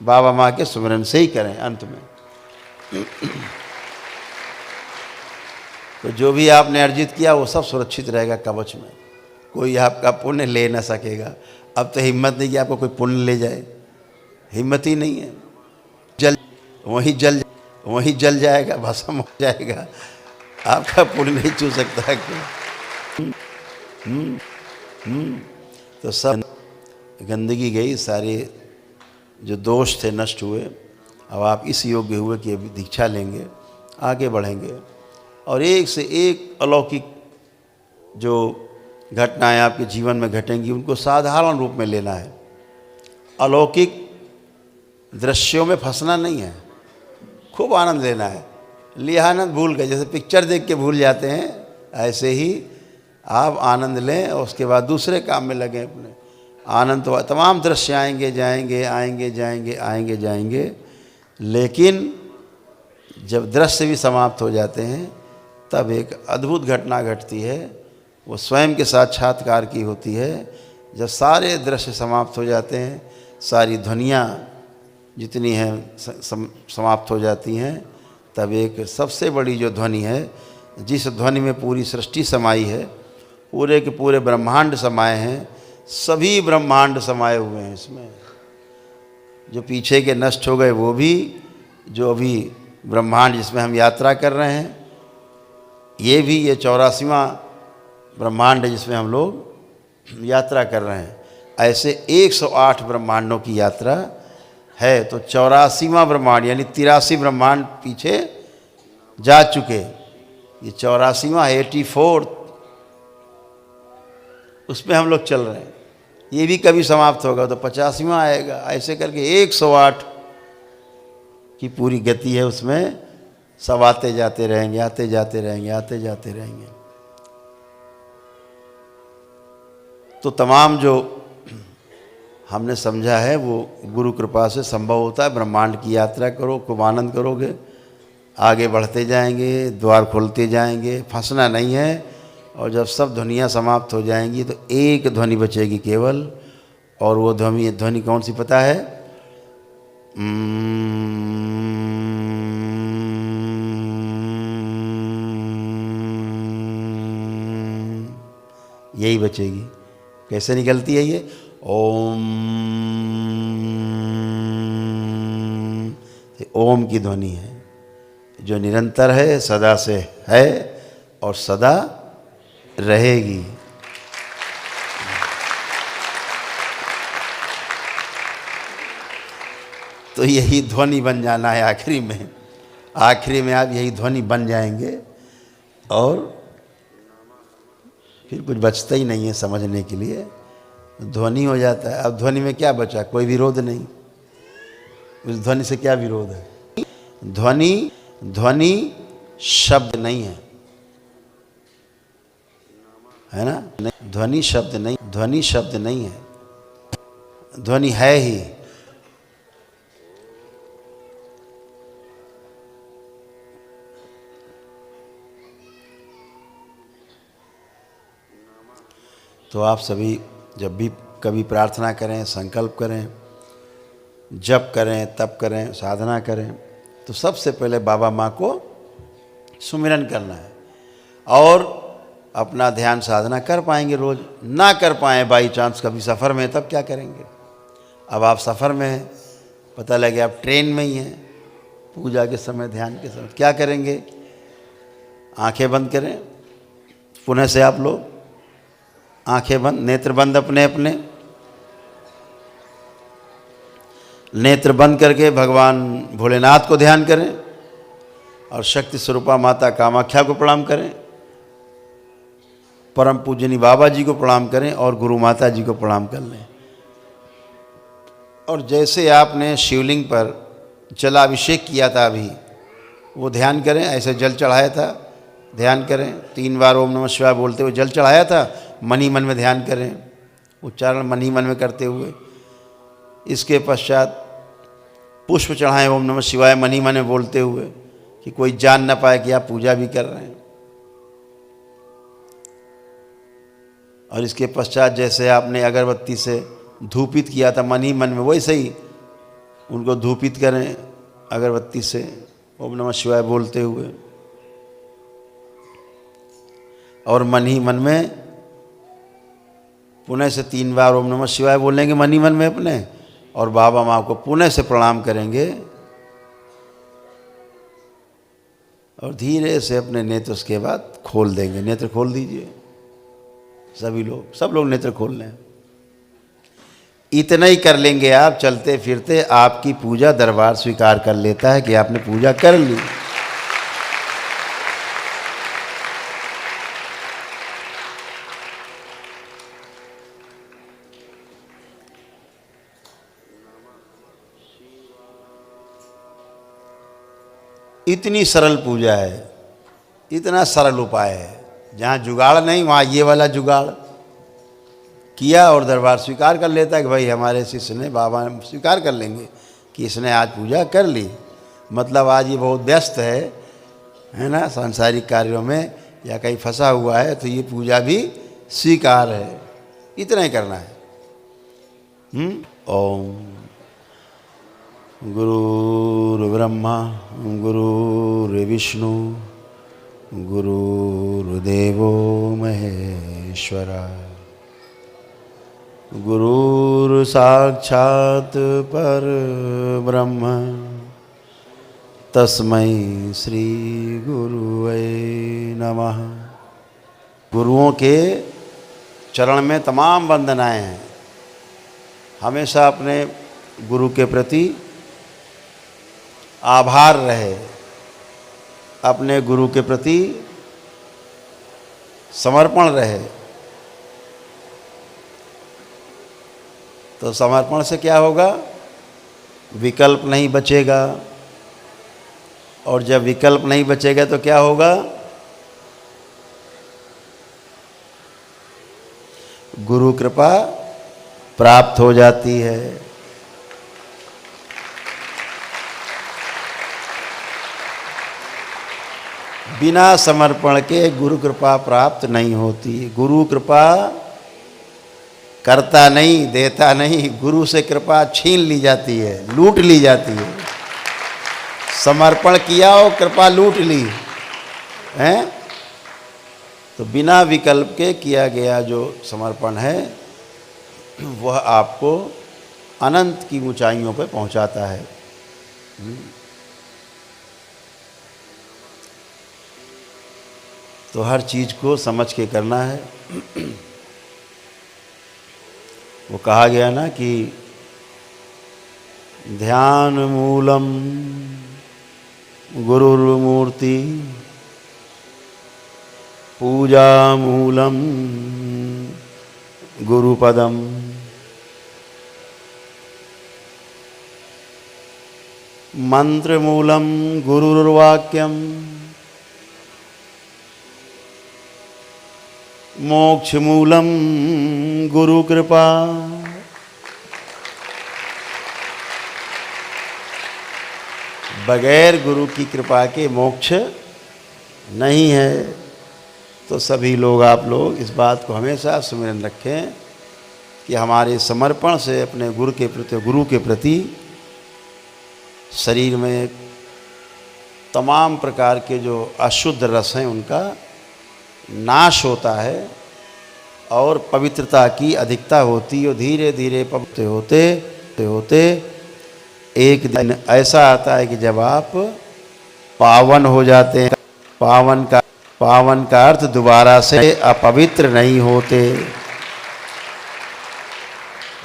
बाबा माँ के सुमिरन से ही करें अंत में। तो जो भी आपने अर्जित किया वो सब सुरक्षित रहेगा कवच में, कोई आपका पुण्य ले ना सकेगा। अब तो हिम्मत नहीं कि आपको कोई पुण्य ले जाए, हिम्मत ही नहीं है। वहीं जल जाएगा, भस्म हो जाएगा, आपका पुण्य नहीं छू सकता है कोई। तो सब गंदगी गई, सारे जो दोष थे नष्ट हुए। अब आप इस योग्य हुए कि अभी दीक्षा लेंगे, आगे बढ़ेंगे, और एक से एक अलौकिक जो घटनाएं आपके जीवन में घटेंगी उनको साधारण रूप में लेना है। अलौकिक दृश्यों में फंसना नहीं है, खूब आनंद लेना है। लिया आनंद भूल गए, जैसे पिक्चर देख के भूल जाते हैं, ऐसे ही आप आनंद लें और उसके बाद दूसरे काम में लगें अपने। आनंद तो तमाम दृश्य आएंगे जाएंगे, लेकिन जब दृश्य भी समाप्त हो जाते हैं तब एक अद्भुत घटना घटती है, वो स्वयं के साक्षात्कार की होती है। जब सारे दृश्य समाप्त हो जाते हैं, सारी ध्वनियाँ जितनी हैं समाप्त हो जाती हैं, तब एक सबसे बड़ी जो ध्वनि है, जिस ध्वनि में पूरी सृष्टि समाई है, पूरे के पूरे ब्रह्मांड समाये हैं, सभी ब्रह्मांड समाये हुए हैं इसमें। जो पीछे के नष्ट हो गए वो भी, जो अभी ब्रह्मांड जिसमें हम यात्रा कर रहे हैं ये भी, ये 84वां ब्रह्मांड है जिसमें हम लोग यात्रा कर रहे हैं। ऐसे 108 ब्रह्मांडों की यात्रा है। तो 84वां ब्रह्मांड यानी 83 ब्रह्मांड पीछे जा चुके, ये 84वां 84th उसमें हम लोग चल रहे हैं। ये भी कभी समाप्त होगा तो 85वां आएगा। ऐसे करके 108 की पूरी गति है, उसमें सब आते जाते रहेंगे, आते जाते रहेंगे, आते जाते रहेंगे। तो तमाम जो हमने समझा है वो गुरु कृपा से संभव होता है। ब्रह्मांड की यात्रा करो, खूब आनंद करोगे, आगे बढ़ते जाएंगे, द्वार खुलते जाएंगे, फंसना नहीं है। और जब सब ध्वनियाँ समाप्त हो जाएंगी तो एक ध्वनि बचेगी केवल, और वो ध्वनि कौन सी पता है? यही बचेगी। कैसे निकलती है ये? ओम। ओम की ध्वनि है जो निरंतर है, सदा से है और सदा रहेगी। तो यही ध्वनि बन जाना है आखिरी में। आखिरी में आप यही ध्वनि बन जाएंगे और फिर कुछ बचता ही नहीं है समझने के लिए, ध्वनि हो जाता है। अब ध्वनि में क्या बचा? कोई विरोध नहीं। उस ध्वनि से क्या विरोध है? ध्वनि शब्द नहीं है ना? ध्वनि शब्द नहीं, ध्वनि शब्द नहीं है, ध्वनि है ही। तो आप सभी जब भी कभी प्रार्थना करें, संकल्प करें, जप करें, तप करें, साधना करें, तो सबसे पहले बाबा माँ को सुमिरन करना है। और अपना ध्यान साधना कर पाएंगे रोज़, ना कर पाएँ बाई चांस कभी सफ़र में, तब क्या करेंगे? अब आप सफ़र में हैं, पता लगे आप ट्रेन में ही हैं, पूजा के समय, ध्यान के समय, क्या करेंगे? आंखें बंद करें। पुनः से आप लोग आंखें बंद, नेत्र बंद, अपने अपने नेत्र बंद करके भगवान भोलेनाथ को ध्यान करें और शक्ति स्वरूपा माता कामाख्या को प्रणाम करें, परम पूजनी बाबा जी को प्रणाम करें और गुरु माता जी को प्रणाम कर लें। और जैसे आपने शिवलिंग पर जलाभिषेक किया था अभी, वो ध्यान करें। ऐसे जल चढ़ाया था, ध्यान करें। 3 बार ओम नमः शिवाय बोलते हुए जल चढ़ाया था, मन ही मन में ध्यान करें, उच्चारण मन ही मन में करते हुए। इसके पश्चात पुष्प चढ़ाएं ओम नमः शिवाय मन ही मन में बोलते हुए, कि कोई जान ना पाए कि आप पूजा भी कर रहे हैं। और इसके पश्चात जैसे आपने अगरबत्ती से धूपित किया था मन ही मन में, वैसे ही उनको धूपित करें अगरबत्ती से ओम नमः शिवाय बोलते हुए। और मन ही मन में पुनः से 3 बार ओम नमः शिवाय बोलेंगे मन ही मन में अपने, और बाबा माँ को पुनः से प्रणाम करेंगे। और धीरे से अपने नेत्र उसके बाद खोल देंगे। नेत्र खोल दीजिए सभी लोग, सब लोग नेत्र खोल लें। इतना ही कर लेंगे आप, चलते फिरते आपकी पूजा दरबार स्वीकार कर लेता है कि आपने पूजा कर ली। इतनी सरल पूजा है, इतना सरल उपाय है। जहाँ जुगाड़ नहीं वहाँ ये वाला जुगाड़ किया और दरबार स्वीकार कर लेता है कि भाई हमारे शिष्य ने, बाबा स्वीकार कर लेंगे कि इसने आज पूजा कर ली। मतलब आज ये बहुत व्यस्त है ना, सांसारिक कार्यों में या कहीं फंसा हुआ है, तो ये पूजा भी स्वीकार है। इतना ही करना है। ओम गुरुर्ब्रह्मा गुरुर्विष्णु गुरुर्देवो महेश्वरा गुरुर्साक्षात् परब्रह्म तस्मै श्री गुरुवे नमः। गुरुओं के चरण में तमाम वंदनाएं हैं। हमेशा अपने गुरु के प्रति आभार रहे, अपने गुरु के प्रति समर्पण रहे। तो समर्पण से क्या होगा? विकल्प नहीं बचेगा, और जब विकल्प नहीं बचेगा तो क्या होगा? गुरु कृपा प्राप्त हो जाती है। बिना समर्पण के गुरु कृपा प्राप्त नहीं होती। गुरु कृपा करता नहीं, देता नहीं, गुरु से कृपा छीन ली जाती है, लूट ली जाती है। समर्पण किया और कृपा लूट ली है। तो बिना विकल्प के किया गया जो समर्पण है वह आपको अनंत की ऊंचाइयों पर पहुंचाता है। तो हर चीज़ को समझ के करना है। वो कहा गया ना कि ध्यान मूलम गुरुर्मूर्ति, पूजा मूलम गुरुपदम। मंत्र मूलम गुरुर्वाक्यम, मोक्ष मूलम गुरु कृपा। बगैर गुरु की कृपा के मोक्ष नहीं है। तो सभी लोग, आप लोग इस बात को हमेशा स्मरण रखें कि हमारे समर्पण से अपने गुरु के प्रति शरीर में तमाम प्रकार के जो अशुद्ध रस हैं उनका नाश होता है और पवित्रता की अधिकता होती है। और धीरे धीरे पवित्र होते होते एक दिन ऐसा आता है कि जब आप पावन हो जाते हैं। पावन का अर्थ दोबारा से अपवित्र नहीं होते।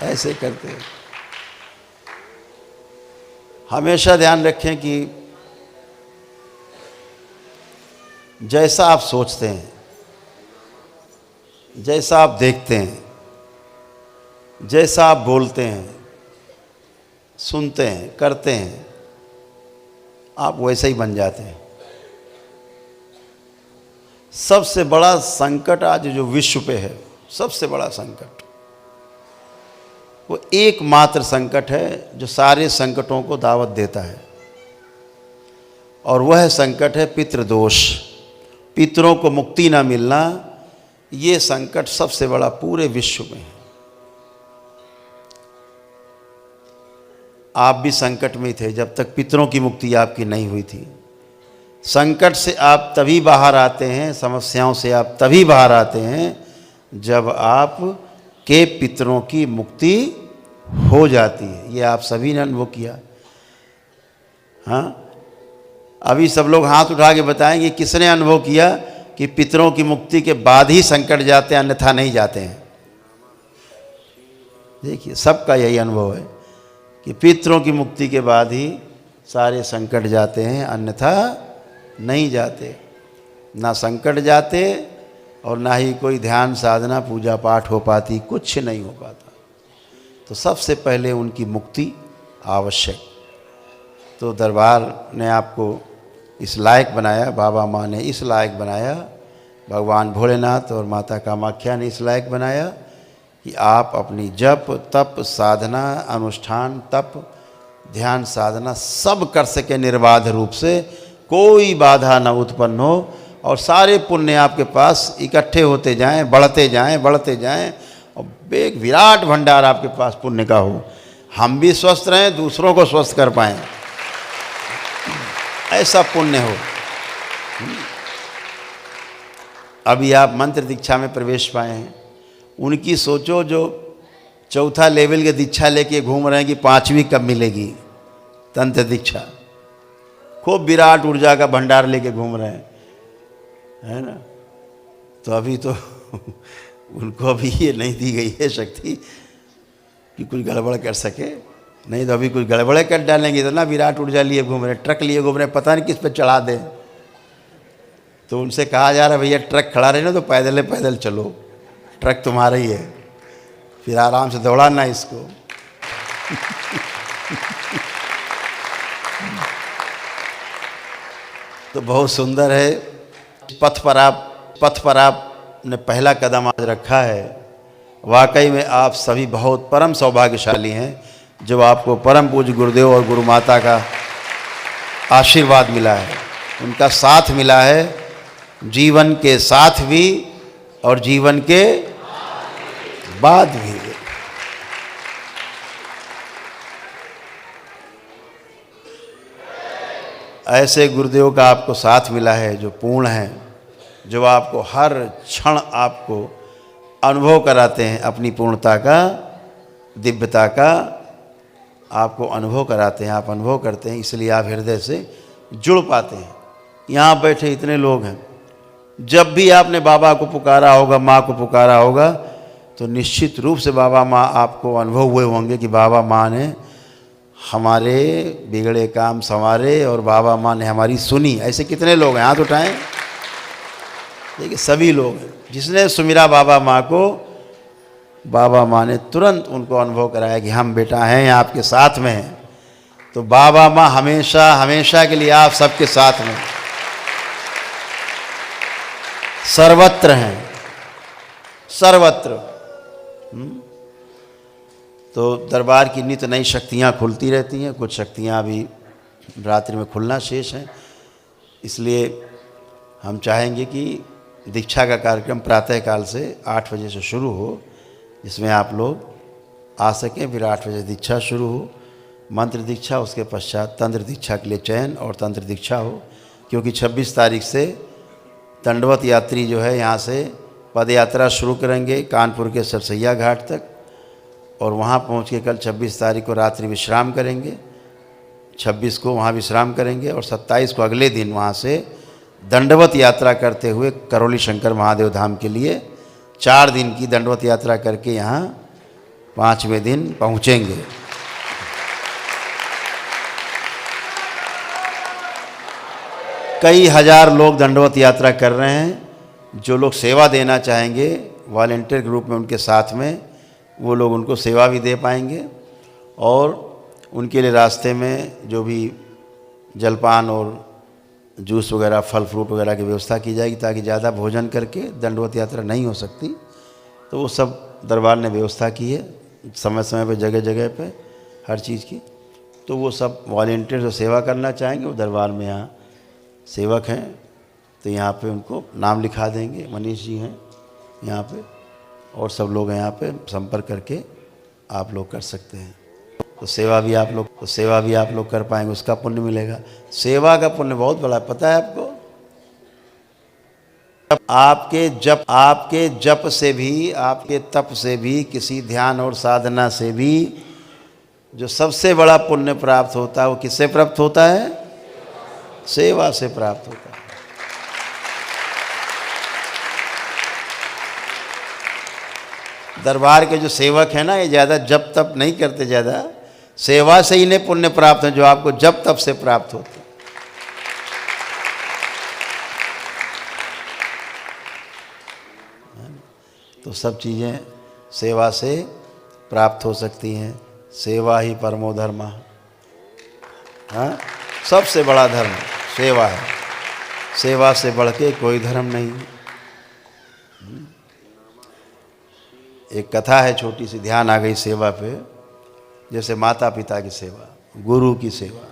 ऐसे करते हमेशा ध्यान रखें कि जैसा आप सोचते हैं, जैसा आप देखते हैं, जैसा आप बोलते हैं, सुनते हैं, करते हैं, आप वैसे ही बन जाते हैं। सबसे बड़ा संकट आज जो विश्व पे है, सबसे बड़ा संकट वो एकमात्र संकट है जो सारे संकटों को दावत देता है, और वह संकट है पितृदोष। पितरों को मुक्ति ना मिलना, ये संकट सबसे बड़ा पूरे विश्व में है। आप भी संकट में थे जब तक पितरों की मुक्ति आपकी नहीं हुई थी। संकट से आप तभी बाहर आते हैं, समस्याओं से आप तभी बाहर आते हैं जब आप के पितरों की मुक्ति हो जाती है। ये आप सभी ने अनुभव किया। हाँ, अभी सब लोग हाथ उठा के बताएंगे किसने अनुभव किया कि पितरों की मुक्ति के बाद ही संकट जाते हैं, अन्यथा नहीं जाते हैं। देखिए, सबका यही अनुभव है कि पितरों की मुक्ति के बाद ही सारे संकट जाते हैं, अन्यथा नहीं जाते। ना संकट जाते और ना ही कोई ध्यान साधना पूजा पाठ हो पाती, कुछ नहीं हो पाता। तो सबसे पहले उनकी मुक्ति आवश्यक। तो दरबार ने आपको इस लायक बनाया, बाबा माँ ने इस लायक बनाया, भगवान भोलेनाथ और माता कामाख्या ने इस लायक बनाया कि आप अपनी जप तप साधना अनुष्ठान तप ध्यान साधना सब कर सके निर्बाध रूप से, कोई बाधा न उत्पन्न हो, और सारे पुण्य आपके पास इकट्ठे होते जाएं, बढ़ते जाएं, और एक विराट भंडार आपके पास पुण्य का हो। हम भी स्वस्थ रहें, दूसरों को स्वस्थ कर पाएं, ऐसा पुण्य हो। अभी आप मंत्र दीक्षा में प्रवेश पाए हैं, उनकी सोचो जो चौथा लेवल की दीक्षा लेके घूम रहे हैं कि 5वीं कब मिलेगी, तंत्र दीक्षा। खूब विराट ऊर्जा का भंडार लेके घूम रहे हैं, है ना। तो अभी तो उनको अभी ये नहीं दी गई है शक्ति कि कुछ गड़बड़ कर सके, नहीं तो अभी कुछ गड़बड़े कर डालेंगे। इतना विराट ऊर्जा लिए घूम रहे, ट्रक लिए घूम रहे, पता नहीं किस पे चढ़ा दें। तो उनसे कहा जा रहा है भैया ट्रक खड़ा रहे ना तो पैदल पैदल चलो, ट्रक तुम्हारा ही है, फिर आराम से दौड़ाना इसको। तो बहुत सुंदर है। पथ पर आपने पहला कदम आज रखा है। वाकई में आप सभी बहुत परम सौभाग्यशाली हैं, जब आपको परम पूज्य गुरुदेव और गुरु माता का आशीर्वाद मिला है, उनका साथ मिला है, जीवन के साथ भी और जीवन के बाद भी। ऐसे गुरुदेव का आपको साथ मिला है जो पूर्ण है, जो आपको हर क्षण आपको अनुभव कराते हैं, अपनी पूर्णता का, दिव्यता का आपको अनुभव कराते हैं, आप अनुभव करते हैं, इसलिए आप हृदय से जुड़ पाते हैं। यहाँ बैठे इतने लोग हैं, जब भी आपने बाबा को पुकारा होगा, माँ को पुकारा होगा, तो निश्चित रूप से बाबा माँ आपको अनुभव हुए होंगे कि बाबा माँ ने हमारे बिगड़े काम संवारे और बाबा माँ ने हमारी सुनी। ऐसे कितने लोग हैं, हाथ उठाएं। देखिए सभी लोग हैं, जिसने सुमिरा बाबा माँ को, बाबा माँ ने तुरंत उनको अनुभव कराया कि हम बेटा हैं, आपके साथ में हैं। तो बाबा माँ हमेशा हमेशा के लिए आप सबके साथ में सर्वत्र हैं, सर्वत्र। तो दरबार की नित्य नई शक्तियाँ खुलती रहती हैं, कुछ शक्तियाँ अभी रात्रि में खुलना शेष हैं। इसलिए हम चाहेंगे कि दीक्षा का कार्यक्रम प्रातःकाल से 8 बजे से शुरू हो, जिसमें आप लोग आ सकें। फिर 8 बजे दीक्षा शुरू हो, मंत्र दीक्षा, उसके पश्चात तंत्र दीक्षा के लिए चयन और तंत्र दीक्षा हो। क्योंकि 26 तारीख से दंडवत यात्री जो है यहाँ से पद यात्रा शुरू करेंगे कानपुर के सरसैया घाट तक, और वहाँ पहुँच के कल 26 तारीख को रात्रि विश्राम करेंगे, 26 को वहाँ विश्राम करेंगे, और 27 को अगले दिन वहाँ से दंडवत यात्रा करते हुए करौली शंकर महादेव धाम के लिए 4 दिन की दंडवत यात्रा करके यहाँ 5वें दिन पहुँचेंगे। कई हजार लोग दंडवत यात्रा कर रहे हैं। जो लोग सेवा देना चाहेंगे वॉलंटियर ग्रुप में, उनके साथ में वो लोग उनको सेवा भी दे पाएंगे, और उनके लिए रास्ते में जो भी जलपान और जूस वगैरह, फल फ्रूट वगैरह की व्यवस्था की जाएगी, ताकि ज़्यादा भोजन करके दंडवत यात्रा नहीं हो सकती। तो वो सब दरबार ने व्यवस्था की है समय समय पे, जगह जगह पे हर चीज़ की। तो वो सब वॉलंटियर जो सेवा करना चाहेंगे वो दरबार में यहाँ सेवक हैं, तो यहाँ पे उनको नाम लिखा देंगे। मनीष जी हैं यहाँ पे, और सब लोग यहाँ पे संपर्क करके आप लोग कर सकते हैं। तो सेवा भी आप लोग कर पाएंगे, उसका पुण्य मिलेगा। सेवा का पुण्य बहुत बड़ा, पता है आपको। आपके जप से भी, आपके तप से भी, किसी ध्यान और साधना से भी जो सबसे बड़ा पुण्य प्राप्त होता है, वो किससे प्राप्त होता है? सेवा से प्राप्त होता है। दरबार के जो सेवक हैं ना, ये ज़्यादा जप तप नहीं करते, ज़्यादा सेवा से इन्हें पुण्य प्राप्त है, जो आपको जप तप से प्राप्त होते। तो सब चीज़ें सेवा से प्राप्त हो सकती हैं। सेवा ही परमो धर्म। हाँ, सबसे बड़ा धर्म सेवा है। सेवा से बढ़ के कोई धर्म नहीं। एक कथा है छोटी सी, ध्यान आ गई सेवा पे। जैसे माता पिता की सेवा, गुरु की सेवा,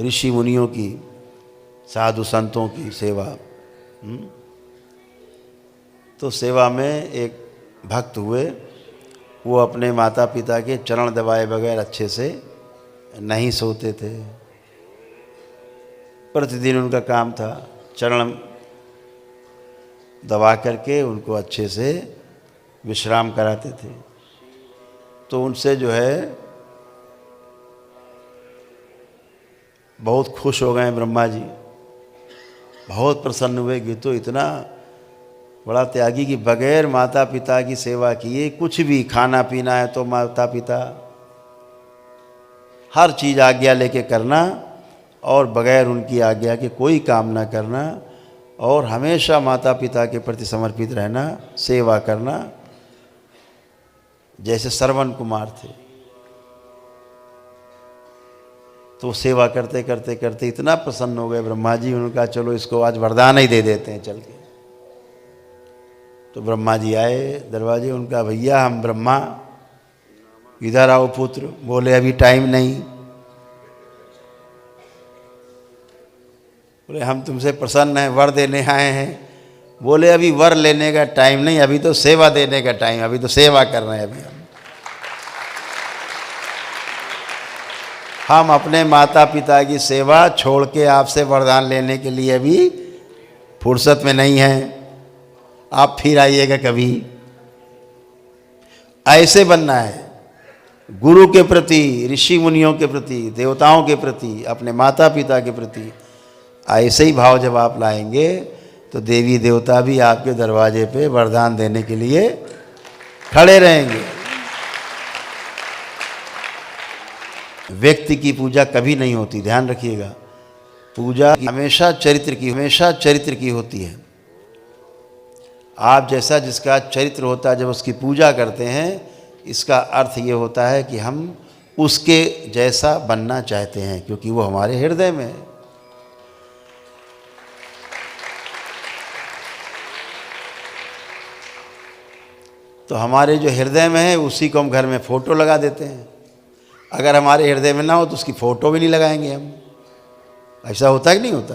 ऋषि मुनियों की, साधु संतों की सेवा। तो सेवा में एक भक्त हुए, वो अपने माता पिता के चरण दबाए बगैर अच्छे से नहीं सोते थे। प्रतिदिन उनका काम था चरण दबा करके उनको अच्छे से विश्राम कराते थे। तो उनसे जो है बहुत खुश हो गए ब्रह्मा जी, बहुत प्रसन्न हुए कि तो इतना बड़ा त्यागी कि बगैर माता पिता की सेवा किए कुछ भी, खाना पीना है तो माता पिता, हर चीज़ आज्ञा लेके करना और बगैर उनकी आज्ञा के कोई काम ना करना, और हमेशा माता पिता के प्रति समर्पित रहना, सेवा करना। जैसे श्रवण कुमार थे, तो सेवा करते करते करते इतना प्रसन्न हो गए ब्रह्मा जी, उनका चलो इसको आज वरदान ही दे देते हैं चल के। तो ब्रह्मा जी आए दरवाजे, उनका भैया हम ब्रह्मा, इधर आओ पुत्र। बोले अभी टाइम नहीं। बोले हम तुमसे प्रसन्न हैं, वर देने आए हैं। बोले अभी वर लेने का टाइम नहीं, अभी तो सेवा देने का टाइम, अभी तो सेवा कर रहे हैं अभी हम अपने माता पिता की सेवा छोड़ के आपसे वरदान लेने के लिए अभी फुर्सत में नहीं हैं, आप फिर आइएगा कभी। ऐसे बनना है गुरु के प्रति, ऋषि मुनियों के प्रति, देवताओं के प्रति, अपने माता पिता के प्रति। ऐसे ही भाव जब आप लाएंगे तो देवी देवता भी आपके दरवाजे पे वरदान देने के लिए खड़े रहेंगे। व्यक्ति की पूजा कभी नहीं होती, ध्यान रखिएगा। पूजा हमेशा चरित्र की होती है। आप जैसा जिसका चरित्र होता है, जब उसकी पूजा करते हैं, इसका अर्थ ये होता है कि हम उसके जैसा बनना चाहते हैं, क्योंकि वो हमारे हृदय में है। तो हमारे जो हृदय में है उसी को हम घर में फ़ोटो लगा देते हैं। अगर हमारे हृदय में ना हो तो उसकी फ़ोटो भी नहीं लगाएंगे हम। ऐसा होता है कि नहीं होता?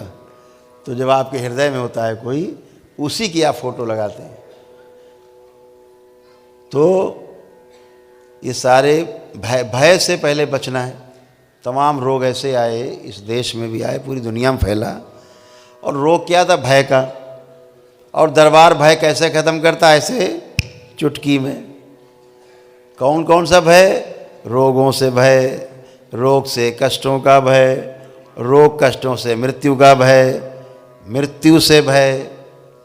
तो जब आपके हृदय में होता है कोई, उसी की आप फ़ोटो लगाते हैं। तो ये सारे भय से पहले बचना है। तमाम रोग ऐसे आए, इस देश में भी आए, पूरी दुनिया में फैला। और रोग क्या था? भय का। और दरबार भय कैसे ख़त्म करता है? ऐसे चुटकी में। कौन कौन सा भय? रोगों से भय, रोग से कष्टों का भय, रोग कष्टों से मृत्यु का भय, मृत्यु से भय,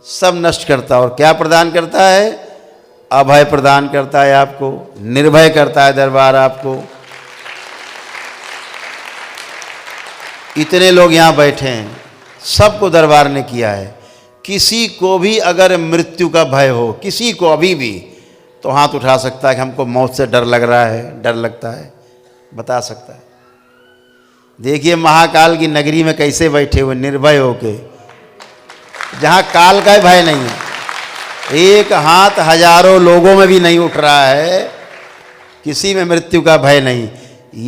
सब नष्ट करता। और क्या प्रदान करता है? अभय प्रदान करता है आपको, निर्भय करता है दरबार आपको। इतने लोग यहाँ बैठे हैं, सबको दरबार ने किया है। किसी को भी अगर मृत्यु का भय हो, किसी को अभी भी, तो हाथ उठा सकता है कि हमको मौत से डर लग रहा है, डर लगता है, बता सकता है। देखिए महाकाल की नगरी में कैसे बैठे हुए निर्भय होके, जहाँ काल का भय नहीं है। एक हाथ हजारों लोगों में भी नहीं उठ रहा है, किसी में मृत्यु का भय नहीं।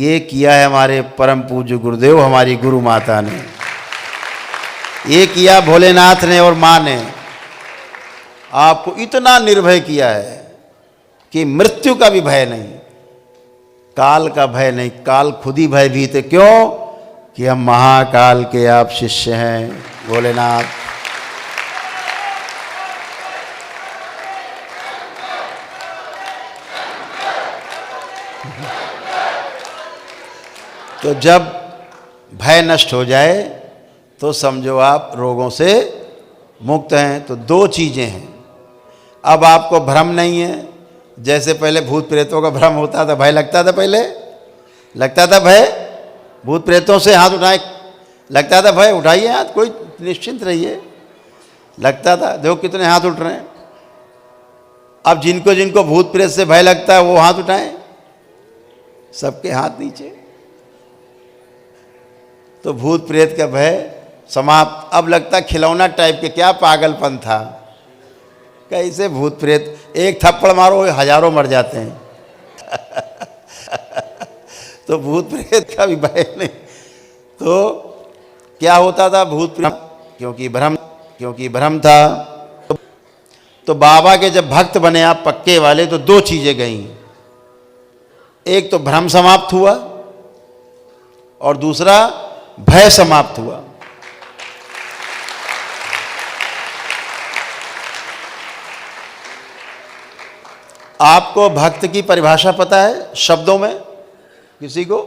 ये किया है हमारे परम पूज्य गुरुदेव, हमारी गुरु माता ने। ये किया भोलेनाथ ने और माँ ने। आपको इतना निर्भय किया है कि मृत्यु का भी भय नहीं, काल का भय नहीं। काल खुद ही भयभीत है। क्यों? कि हम महाकाल के आप शिष्य हैं, भोलेनाथ। तो जब भय नष्ट हो जाए तो समझो आप रोगों से मुक्त हैं। तो दो चीज़ें हैं। अब आपको भ्रम नहीं है। जैसे पहले भूत प्रेतों का भ्रम होता था, भय लगता था, पहले लगता था भय, भूत प्रेतों से हाथ उठाए लगता था भय, उठाइए हाथ, कोई निश्चिंत रहिए, लगता था। देखो कितने हाथ उठ रहे हैं। अब जिनको जिनको भूत प्रेत से भय लगता है वो हाथ उठाएं, सबके हाथ नीचे। तो भूत प्रेत का भय समाप्त। अब लगता खिलौना टाइप के, क्या पागलपन था, कैसे भूत प्रेत, एक थप्पड़ मारो हजारों मर जाते हैं। तो भूत प्रेत का भी भय नहीं। तो क्या होता था? भूत प्रेत क्योंकि भ्रम था। तो बाबा के जब भक्त बने आप पक्के वाले, तो दो चीजें गई। एक तो भ्रम समाप्त हुआ और दूसरा भय समाप्त हुआ। आपको भक्त की परिभाषा पता है शब्दों में किसी को?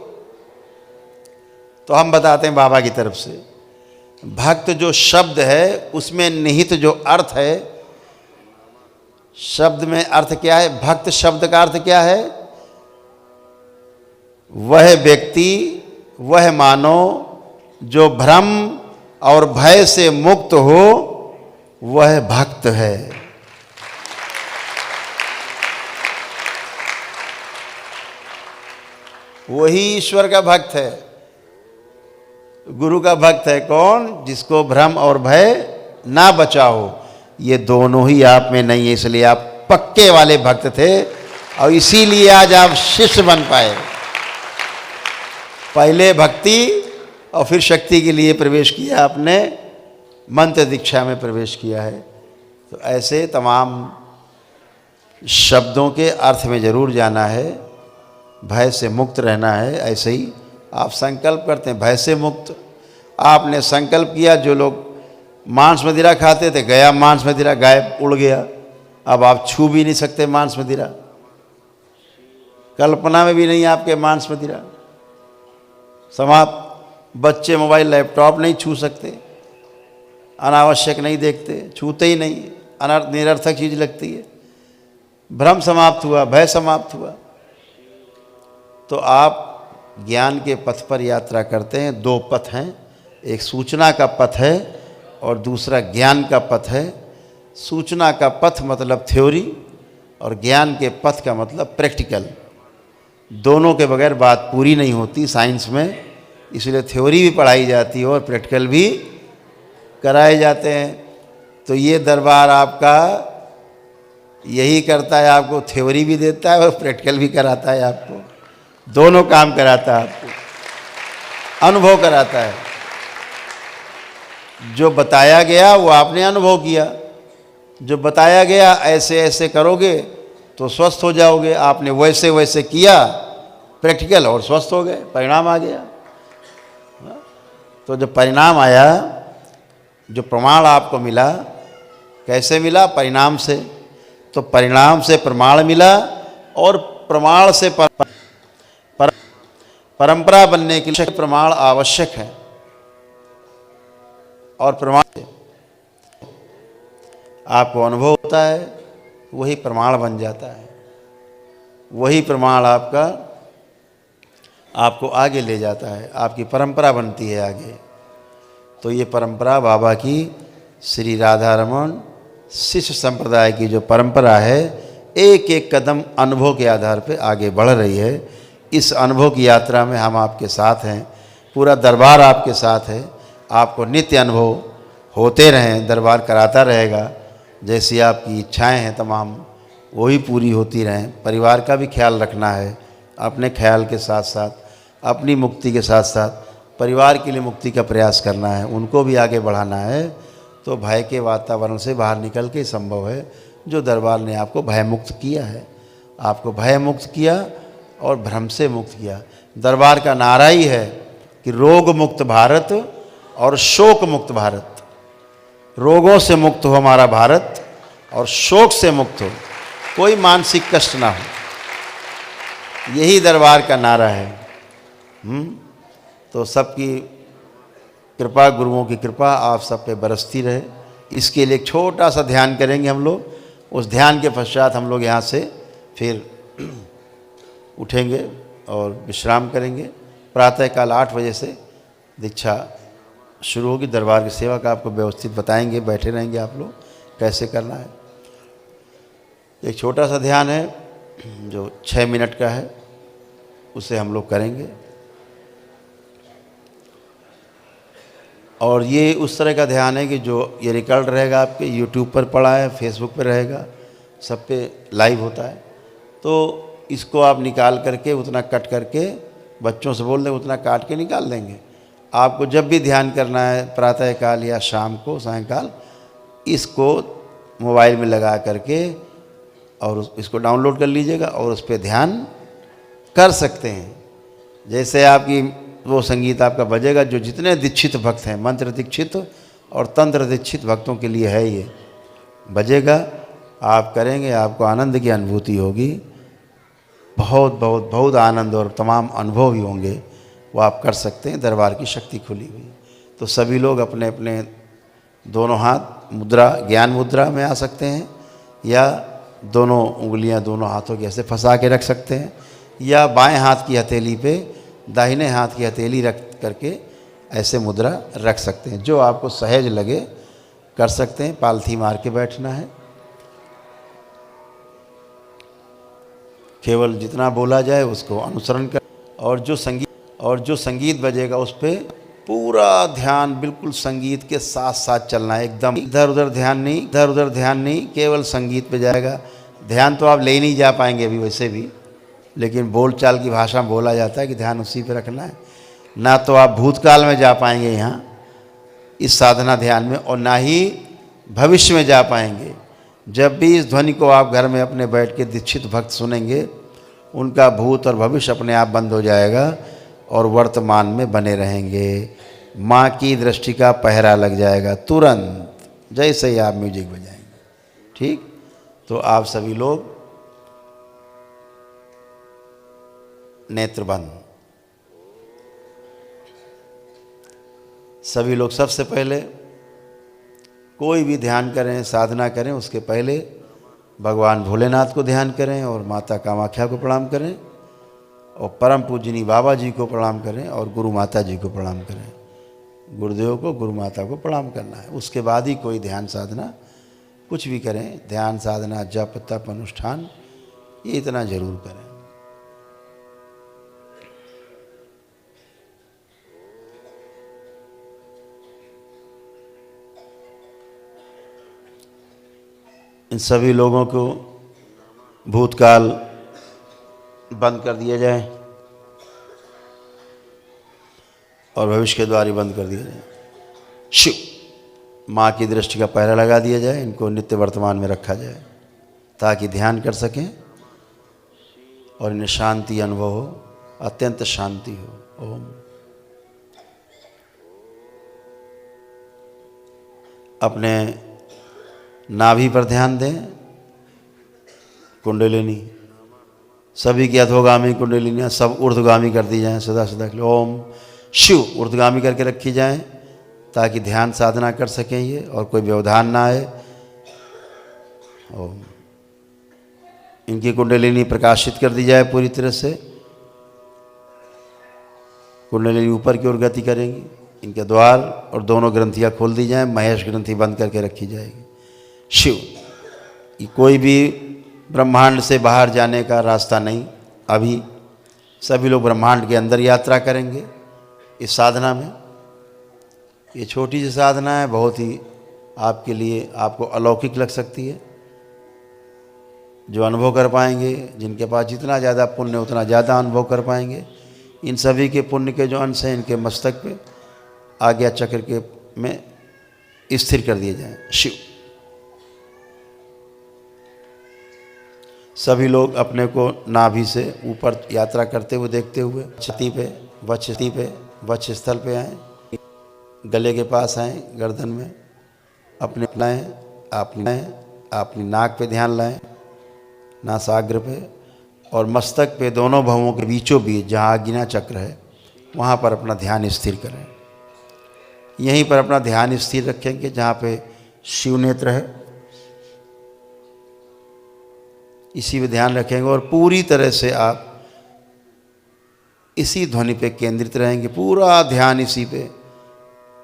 तो हम बताते हैं बाबा की तरफ से। भक्त जो शब्द है उसमें निहित जो अर्थ है, शब्द में अर्थ क्या है? भक्त शब्द का अर्थ क्या है? वह व्यक्ति, वह मानो जो भ्रम और भय से मुक्त हो, वह भक्त है। वही ईश्वर का भक्त है, गुरु का भक्त है। कौन? जिसको भ्रम और भय ना बचा हो। ये दोनों ही आप में नहीं है, इसलिए आप पक्के वाले भक्त थे और इसीलिए आज आप शिष्य बन पाए। पहले भक्ति और फिर शक्ति के लिए प्रवेश किया आपने, मंत्र दीक्षा में प्रवेश किया है। तो ऐसे तमाम शब्दों के अर्थ में जरूर जाना है, भय से मुक्त रहना है। ऐसे ही आप संकल्प करते हैं भय से मुक्त। आपने संकल्प किया, जो लोग मांस मदिरा खाते थे, गया मांस मदिरा, गायब, उड़ गया। अब आप छू भी नहीं सकते मांस मदिरा, कल्पना में भी नहीं आपके मांस मदिरा, समाप्त। बच्चे मोबाइल लैपटॉप नहीं छू सकते, अनावश्यक नहीं देखते, छूते ही नहीं, निरर्थक चीज़ लगती है। भ्रम समाप्त हुआ, भय समाप्त हुआ। तो आप ज्ञान के पथ पर यात्रा करते हैं। दो पथ हैं, एक सूचना का पथ है और दूसरा ज्ञान का पथ है। सूचना का पथ मतलब थ्योरी और ज्ञान के पथ का मतलब प्रैक्टिकल। दोनों के बगैर बात पूरी नहीं होती साइंस में, इसलिए थ्योरी भी पढ़ाई जाती है और प्रैक्टिकल भी कराए जाते हैं। तो ये दरबार आपका यही करता है, आपको थ्योरी भी देता है और प्रैक्टिकल भी कराता है, आपको दोनों काम कराता है, आपको अनुभव कराता है। जो बताया गया वो आपने अनुभव किया, जो बताया गया ऐसे ऐसे करोगे तो स्वस्थ हो जाओगे, आपने वैसे वैसे किया प्रैक्टिकल और स्वस्थ हो गए, परिणाम आ गया। तो जब परिणाम आया, जो प्रमाण आपको मिला, कैसे मिला? परिणाम से। तो परिणाम से प्रमाण मिला और प्रमाण से परंपरा बनने के लिए प्रमाण आवश्यक है। और प्रमाण से आपको अनुभव होता है, वही प्रमाण बन जाता है। वही प्रमाण आपको आगे ले जाता है, आपकी परंपरा बनती है आगे। तो ये परंपरा बाबा की श्री राधा रमन शिष्य संप्रदाय की जो परंपरा है, एक एक कदम अनुभव के आधार पर आगे बढ़ रही है। इस अनुभव की यात्रा में हम आपके साथ हैं, पूरा दरबार आपके साथ है। आपको नित्य अनुभव होते रहें, दरबार कराता रहेगा। जैसी आपकी इच्छाएं हैं तमाम, वही पूरी होती रहें। परिवार का भी ख्याल रखना है, अपने ख्याल के साथ साथ, अपनी मुक्ति के साथ साथ परिवार के लिए मुक्ति का प्रयास करना है, उनको भी आगे बढ़ाना है। तो भय के वातावरण से बाहर निकल के संभव है। जो दरबार ने आपको भय मुक्त किया है, आपको भय मुक्त किया और भ्रम से मुक्त किया। दरबार का नारा ही है कि रोग मुक्त भारत और शोक मुक्त भारत। रोगों से मुक्त हो हमारा भारत और शोक से मुक्त हो, कोई मानसिक कष्ट ना हो। यही दरबार का नारा है। तो सबकी कृपा, गुरुओं की कृपा आप सब पे बरसती रहे। इसके लिए एक छोटा सा ध्यान करेंगे हम लोग। उस ध्यान के पश्चात हम लोग यहाँ से फिर उठेंगे और विश्राम करेंगे। प्रातःकाल 8 बजे से दीक्षा शुरू होगी। दरबार की सेवा का आपको व्यवस्थित बताएंगे, बैठे रहेंगे आप लोग, कैसे करना है। एक छोटा सा ध्यान है जो 6 मिनट का है, उसे हम लोग करेंगे। और ये उस तरह का ध्यान है कि जो ये रिकॉर्ड रहेगा, आपके यूट्यूब पर पड़ा है, फेसबुक पर रहेगा, सब पे लाइव होता है। तो इसको आप निकाल करके उतना कट करके बच्चों से बोल दें, उतना काट के निकाल देंगे। आपको जब भी ध्यान करना है, प्रातःकाल या शाम को, सायंकाल, इसको मोबाइल में लगा करके और इसको डाउनलोड कर लीजिएगा और उस पर ध्यान कर सकते हैं। जैसे आपकी वो संगीत आपका बजेगा, जो जितने दीक्षित भक्त हैं, मंत्र दीक्षित और तंत्र दीक्षित भक्तों के लिए है, ये बजेगा, आप करेंगे, आपको आनंद की अनुभूति होगी। बहुत बहुत बहुत आनंद और तमाम अनुभव भी होंगे, वो आप कर सकते हैं। दरबार की शक्ति खुली हुई। तो सभी लोग अपने अपने दोनों हाथ मुद्रा, ज्ञान मुद्रा में आ सकते हैं, या दोनों उंगलियां दोनों हाथों के ऐसे फंसा के रख सकते हैं, या बाएं हाथ की हथेली पे दाहिने हाथ की हथेली रख करके ऐसे मुद्रा रख सकते हैं। जो आपको सहज लगे कर सकते हैं। पालथी मार के बैठना है। केवल जितना बोला जाए उसको अनुसरण कर, और जो संगीत बजेगा उस पर पूरा ध्यान बिल्कुल संगीत के साथ साथ चलना है। एकदम इधर उधर ध्यान नहीं, केवल संगीत पे जाएगा। ध्यान तो आप ले नहीं जा पाएंगे अभी वैसे भी, लेकिन बोलचाल की भाषा में बोला जाता है कि ध्यान उसी पे रखना है। ना तो आप भूतकाल में जा पाएंगे यहाँ इस साधना ध्यान में, और ना ही भविष्य में जा पाएंगे। जब भी इस ध्वनि को आप घर में अपने बैठ के दीक्षित भक्त सुनेंगे, उनका भूत और भविष्य अपने आप बंद हो जाएगा और वर्तमान में बने रहेंगे। माँ की दृष्टि का पहरा लग जाएगा तुरंत जैसे ही आप म्यूजिक बजाएंगे। ठीक, तो आप सभी लोग नेत्र बंद। सभी लोग सबसे पहले कोई भी ध्यान करें, साधना करें, उसके पहले भगवान भोलेनाथ को ध्यान करें और माता कामाख्या को प्रणाम करें और परम पूजनी बाबा जी को प्रणाम करें और गुरु माता जी को प्रणाम करें। गुरुदेव को, गुरु माता को प्रणाम करना है। उसके बाद ही कोई ध्यान साधना कुछ भी करें। ध्यान साधना, जप तप अनुष्ठान, ये इतना जरूर करें। इन सभी लोगों को भूतकाल बंद कर दिया जाए और भविष्य के द्वार बंद कर दिया जाए। शिव माँ की दृष्टि का पहरा लगा दिया जाए। इनको नित्य वर्तमान में रखा जाए ताकि ध्यान कर सकें और इन्हें शांति अनुभव हो, अत्यंत शांति हो। ओम। अपने नाभि पर ध्यान दें। कुंडलिनी सभी की अधोगामी कुंडलिनियाँ सब ऊर्ध्वगामी कर दी जाएं सदा सदा के लिए। ओम शिव ऊर्ध्वगामी करके रखी जाएं ताकि ध्यान साधना कर सकें ये और कोई व्यवधान ना आए। ओम। इनकी कुंडलिनी प्रकाशित कर दी जाए पूरी तरह से। कुंडलिनी ऊपर की ओर गति करेंगी। इनके द्वार और दोनों ग्रंथियाँ खोल दी जाएं। महेश ग्रंथि बंद करके रखी जाएगी। शिव, ये कोई भी ब्रह्मांड से बाहर जाने का रास्ता नहीं। अभी सभी लोग ब्रह्मांड के अंदर यात्रा करेंगे इस साधना में। ये छोटी सी साधना है, बहुत ही आपके लिए, आपको अलौकिक लग सकती है। जो अनुभव कर पाएंगे, जिनके पास जितना ज़्यादा पुण्य उतना ज़्यादा अनुभव कर पाएंगे। इन सभी के पुण्य के जो अंश हैं इनके मस्तक पे आज्ञा चक्र के में स्थिर कर दिए जाएं। शिव। सभी लोग अपने को नाभि से ऊपर यात्रा करते हुए देखते हुए छाती पे, वक्ष स्थल पे आएँ, गले के पास आएँ, गर्दन में अपने लाएँ, अपनी नाक पे ध्यान लाएँ, नासाग्र पे और मस्तक पे, दोनों भवों के बीचों बीच जहाँ आज्ञा चक्र है वहाँ पर अपना ध्यान स्थिर करें। यहीं पर अपना ध्यान स्थिर रखेंगे जहाँ पे शिव नेत्र है, इसी पे ध्यान रखेंगे और पूरी तरह से आप इसी ध्वनि पे केंद्रित रहेंगे। पूरा ध्यान इसी पे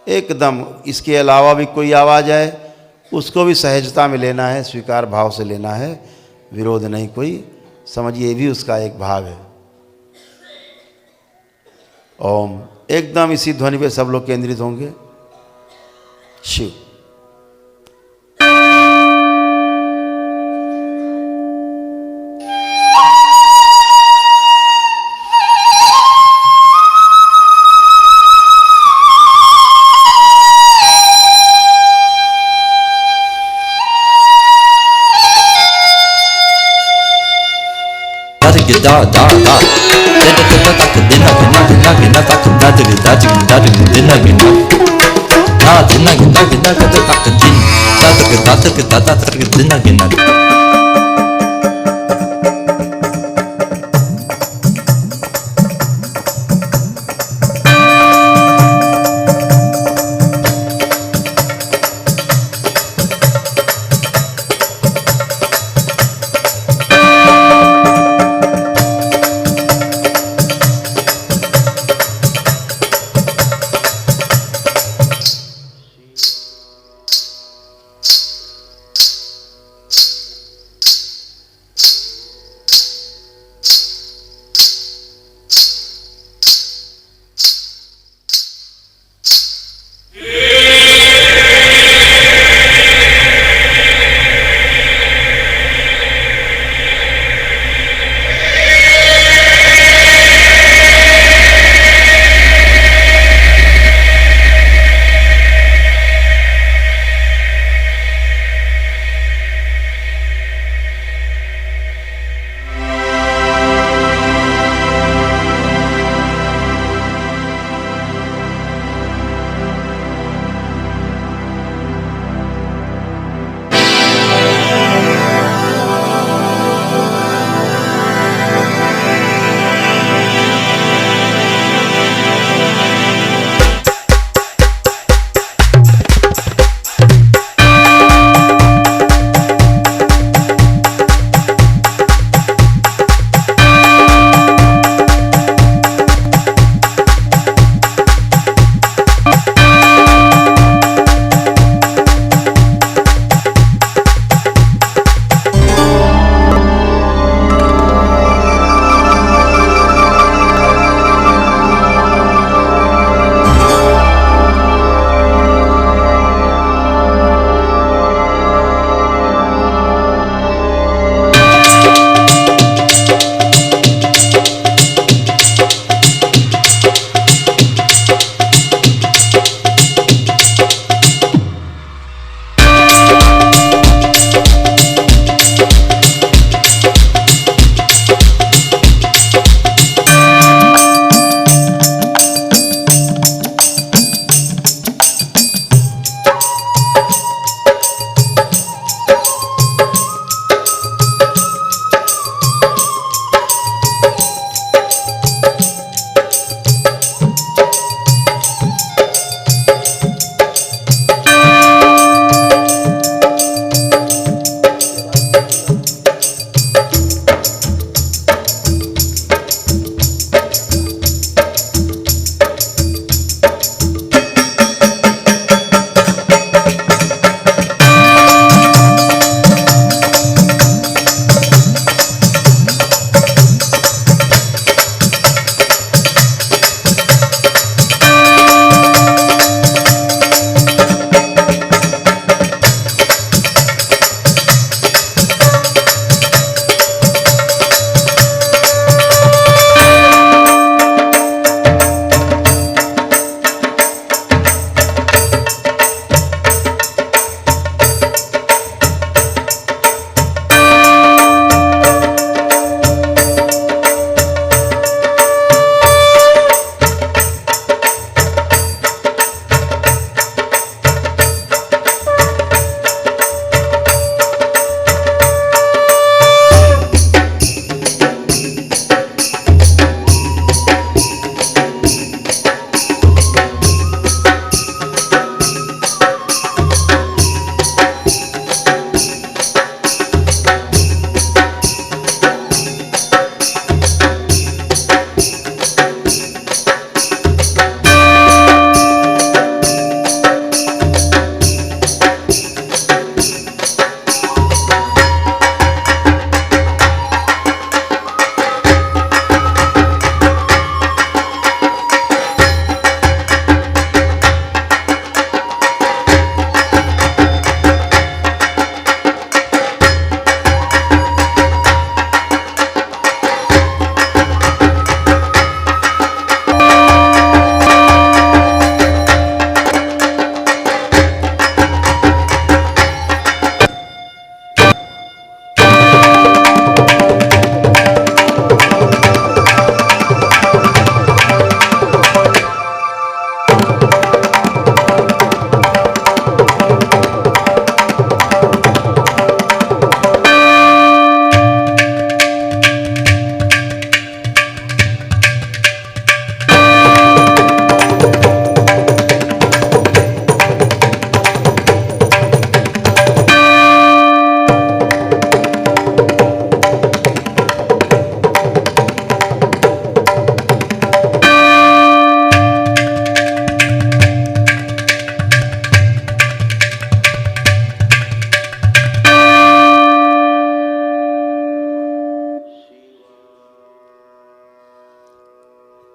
एकदम। इसके अलावा भी कोई आवाज़ आए उसको भी सहजता में लेना है, स्वीकार भाव से लेना है, विरोध नहीं कोई। समझिए ये भी उसका एक भाग है। ओम। एकदम इसी ध्वनि पे सब लोग केंद्रित होंगे। शिव। da da da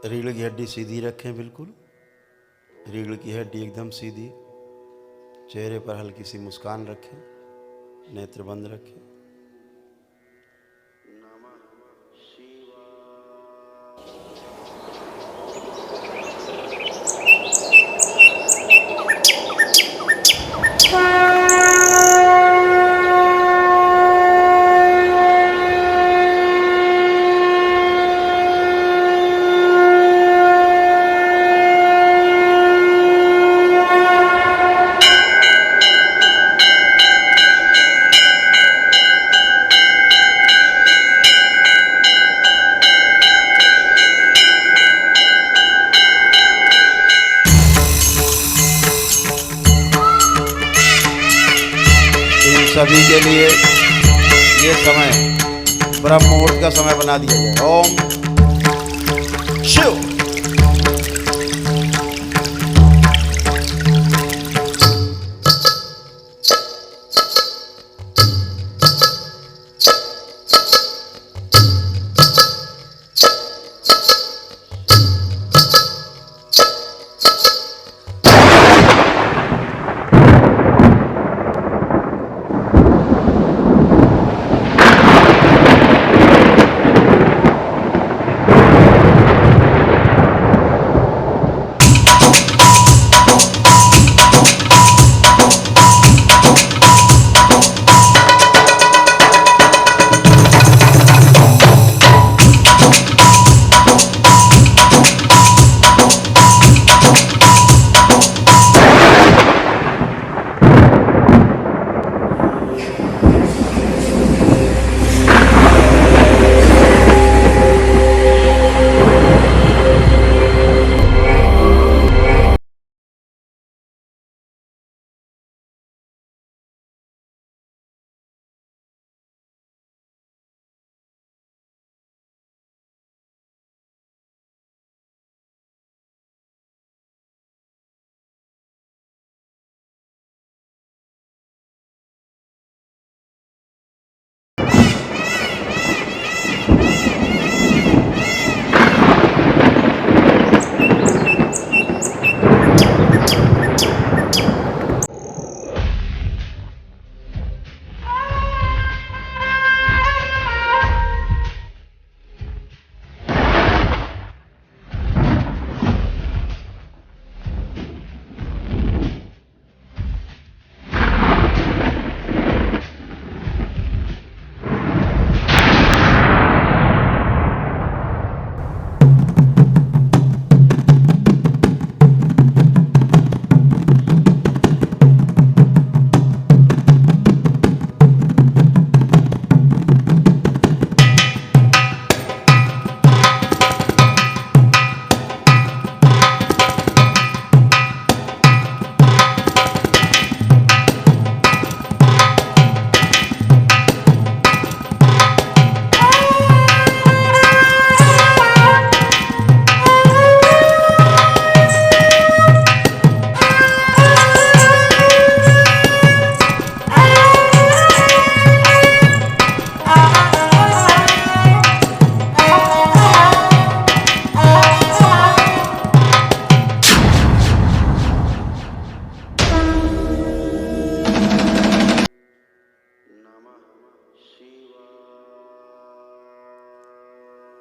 रीढ़ की हड्डी सीधी रखें, बिल्कुल रीढ़ की हड्डी एकदम सीधी। चेहरे पर हल्की सी मुस्कान रखें, नेत्र बंद रखें। सभी के लिए ये समय ब्रह्म मुहूर्त का समय बना दिया जाए। ओम शिव।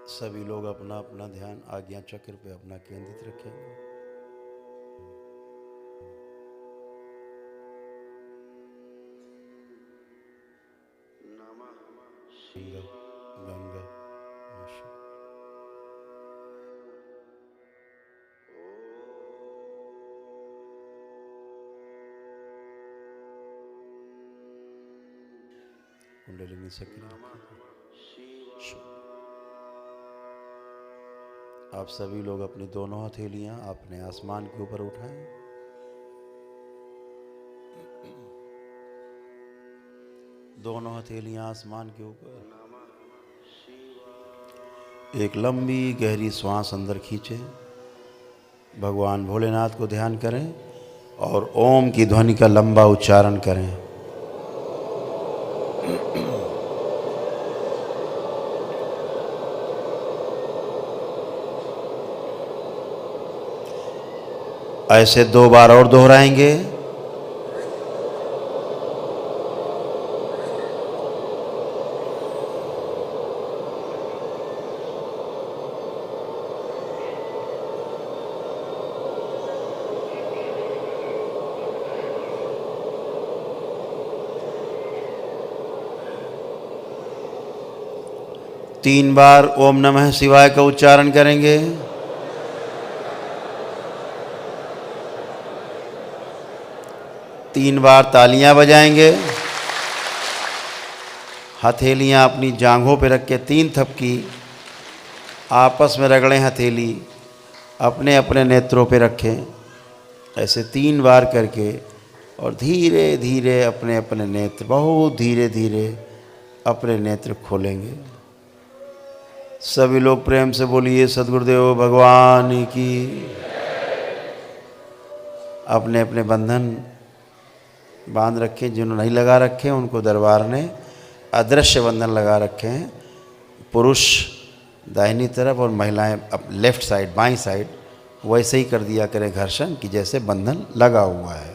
सभी लोग अपना अपना ध्यान आज्ञा चक्र पे अपना केंद्रित रखेंगे। गंगा गंगा शिव। कुंडलिनी सक्रिय। आप सभी लोग अपनी दोनों हथेलियां अपने आसमान के ऊपर उठाएं। दोनों हथेलियां आसमान के ऊपर। एक लंबी गहरी श्वास अंदर खींचें। भगवान भोलेनाथ को ध्यान करें और ओम की ध्वनि का लंबा उच्चारण करें। ऐसे 2 बार और दोहराएंगे। तीन बार ओम नमः शिवाय का उच्चारण करेंगे। तीन बार तालियां बजाएंगे। हथेलियां अपनी जांघों पे रख के 3 थपकी आपस में रगड़ें। हथेली अपने अपने नेत्रों पे रखें, ऐसे 3 बार करके, और धीरे धीरे अपने अपने नेत्र, बहुत धीरे धीरे अपने नेत्र खोलेंगे। सभी लोग प्रेम से बोलिए सद्गुरुदेव भगवान की। अपने अपने बंधन बांध रखें, जिन्होंने नहीं लगा रखे हैं उनको दरबार ने अदृश्य बंधन लगा रखे हैं। पुरुष दाहिनी तरफ और महिलाएं लेफ्ट साइड, बाईं साइड, वैसे ही कर दिया करें घर्षण कि जैसे बंधन लगा हुआ है।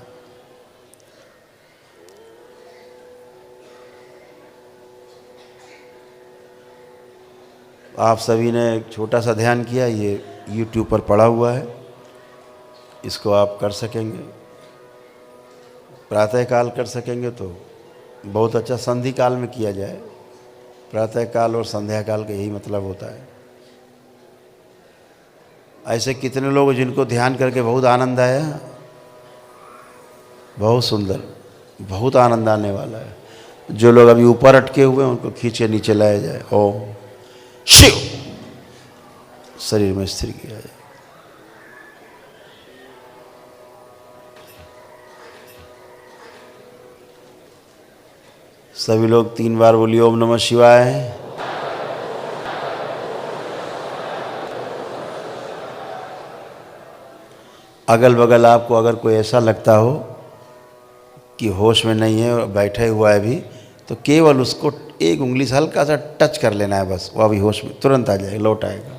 आप सभी ने एक छोटा सा ध्यान किया, ये YouTube पर पड़ा हुआ है, इसको आप कर सकेंगे। प्रातःकाल कर सकेंगे तो बहुत अच्छा, संधि काल में किया जाए। प्रातःकाल और संध्या काल का यही मतलब होता है। ऐसे कितने लोग जिनको ध्यान करके बहुत आनंद आया, बहुत सुंदर, बहुत आनंद आने वाला है। जो लोग अभी ऊपर अटके हुए हैं उनको खींच के नीचे लाया जाए। ओम शिव, शरीर में स्थिर किया जाए। सभी लोग 3 बार बोलिए ओम नमः शिवाय। अगल बगल आपको अगर कोई ऐसा लगता हो कि होश में नहीं है और बैठा हुआ है भी, तो केवल उसको एक उंगली से हल्का सा टच कर लेना है, बस वो अभी होश में तुरंत आ जाएगा, लौट आएगा।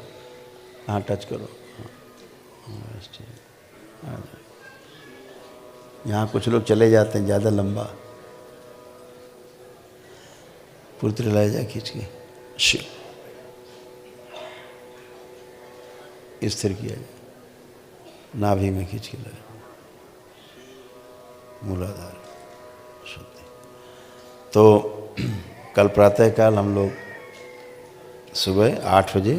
हाँ, टच करो। यहाँ कुछ लोग चले जाते हैं ज़्यादा लंबा, पुत्र लाया जाए खींच के। शिव, स्थिर किया जाए, नाभि में खींच के लाए, मूलाधार शुद्धि। तो कल प्रातःकाल हम लोग सुबह 8 बजे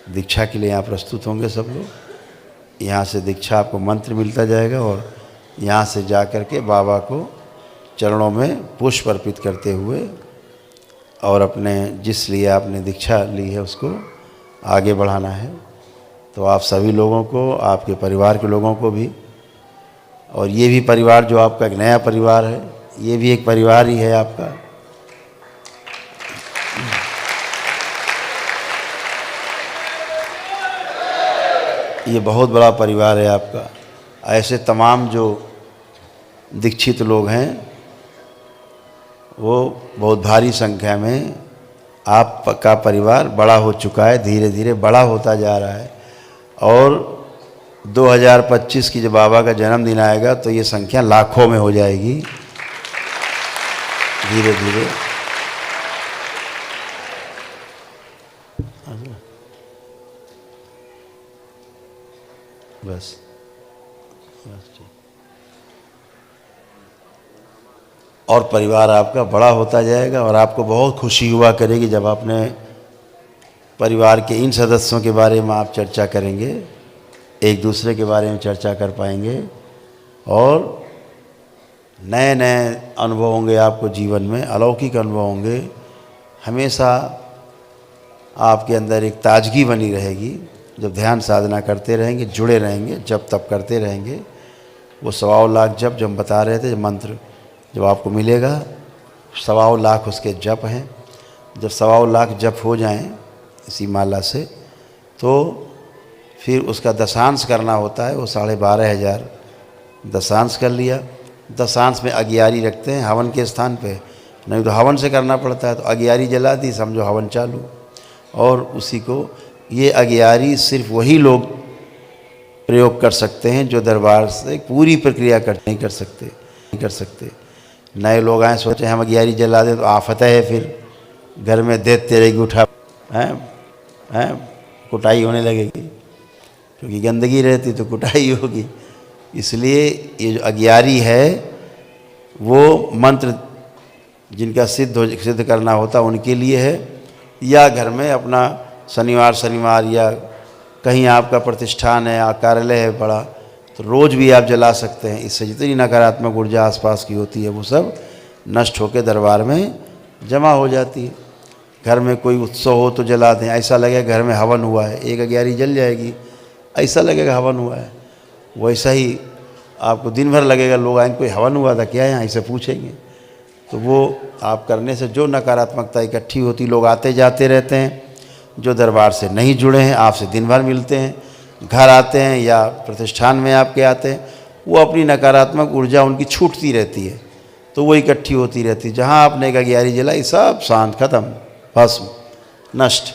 दीक्षा के लिए यहाँ प्रस्तुत होंगे। सब लोग यहाँ से दीक्षा, आपको मंत्र मिलता जाएगा और यहाँ से जा कर के बाबा को चरणों में पुष्प अर्पित करते हुए और अपने जिस लिए आपने दीक्षा ली है उसको आगे बढ़ाना है। तो आप सभी लोगों को, आपके परिवार के लोगों को भी, और ये भी परिवार जो आपका एक नया परिवार है, ये भी एक परिवार ही है आपका। ये बहुत बड़ा परिवार है आपका। ऐसे तमाम जो दीक्षित लोग हैं वो बहुत भारी संख्या में आपका परिवार बड़ा हो चुका है, धीरे धीरे बड़ा होता जा रहा है। और 2025 की जब बाबा का जन्मदिन आएगा तो ये संख्या लाखों में हो जाएगी धीरे धीरे। बस ठीक। और परिवार आपका बड़ा होता जाएगा और आपको बहुत खुशी हुआ करेगी जब आपने परिवार के इन सदस्यों के बारे में आप चर्चा करेंगे, एक दूसरे के बारे में चर्चा कर पाएंगे और नए नए अनुभव होंगे आपको जीवन में, अलौकिक अनुभव होंगे। हमेशा आपके अंदर एक ताजगी बनी रहेगी जब ध्यान साधना करते रहेंगे, जुड़े रहेंगे, जब तब करते रहेंगे। वो 1.25 लाख जप जो हम बता रहे थे, मंत्र जब आपको मिलेगा, 1.25 लाख उसके जप हैं। जब 1.25 लाख जप हो जाएं इसी माला से, तो फिर उसका दशांश करना होता है। वो 12,500 दशांश कर लिया। दशांश में अगियारी रखते हैं हवन के स्थान पे, नहीं तो हवन से करना पड़ता है। तो अगियारी जला दी, समझो हवन चालू। और उसी को, ये अगियारी सिर्फ वही लोग प्रयोग कर सकते हैं, जो दरबार से पूरी प्रक्रिया नहीं कर सकते। नए लोग आए सोचे हम अगियारी जला दें तो आफत है, फिर घर में देख तेरेगी उठा हैं कुटाई होने लगेगी, क्योंकि गंदगी रहती तो कुटाई होगी। इसलिए ये जो अगियारी है वो मंत्र जिनका सिद्ध करना होता उनके लिए है, या घर में अपना शनिवार या कहीं आपका प्रतिष्ठान है या कार्यालय है बड़ा, तो रोज़ भी आप जला सकते हैं। इससे जितनी नकारात्मक ऊर्जा आसपास की होती है वो सब नष्ट होकर दरबार में जमा हो जाती है। घर में कोई उत्सव हो तो जला दें, ऐसा लगेगा घर में हवन हुआ है, एक अगियारी जल जाएगी, ऐसा लगेगा हवन हुआ है। वैसा ही आपको दिन भर लगेगा, लोग आएंगे कोई हवन हुआ था क्या यहाँ, ऐसे पूछेंगे। तो वो आप करने से जो नकारात्मकता इकट्ठी होती, लोग आते जाते रहते हैं, जो दरबार से नहीं जुड़े हैं आपसे दिन भर मिलते हैं, घर आते हैं या प्रतिष्ठान में आपके आते हैं, वो अपनी नकारात्मक ऊर्जा उनकी छूटती रहती है, तो वो इकट्ठी होती रहती है। जहाँ आपने एक अगियारी जलाई सब शांत, खत्म, भस्म, नष्ट।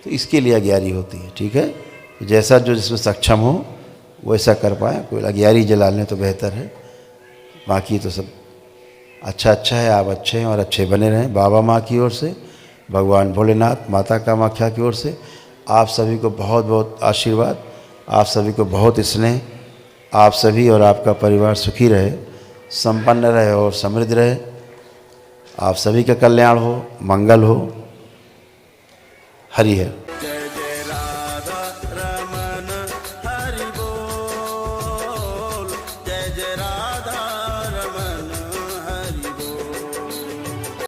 तो इसके लिए अगियारी होती है, ठीक है। जैसा जो जिसमें सक्षम हो वैसा कर पाए, कोई अगियारी जला लें तो बेहतर है। बाकी तो सब अच्छा है, आप अच्छे हैं और अच्छे बने रहें। बाबा माँ की ओर से, भगवान भोलेनाथ, माता कामाख्या की ओर से आप सभी को बहुत बहुत आशीर्वाद, आप सभी को बहुत स्नेह। आप सभी और आपका परिवार सुखी रहे, संपन्न रहे और समृद्ध रहे। आप सभी का कल्याण हो, मंगल हो। हरि हर।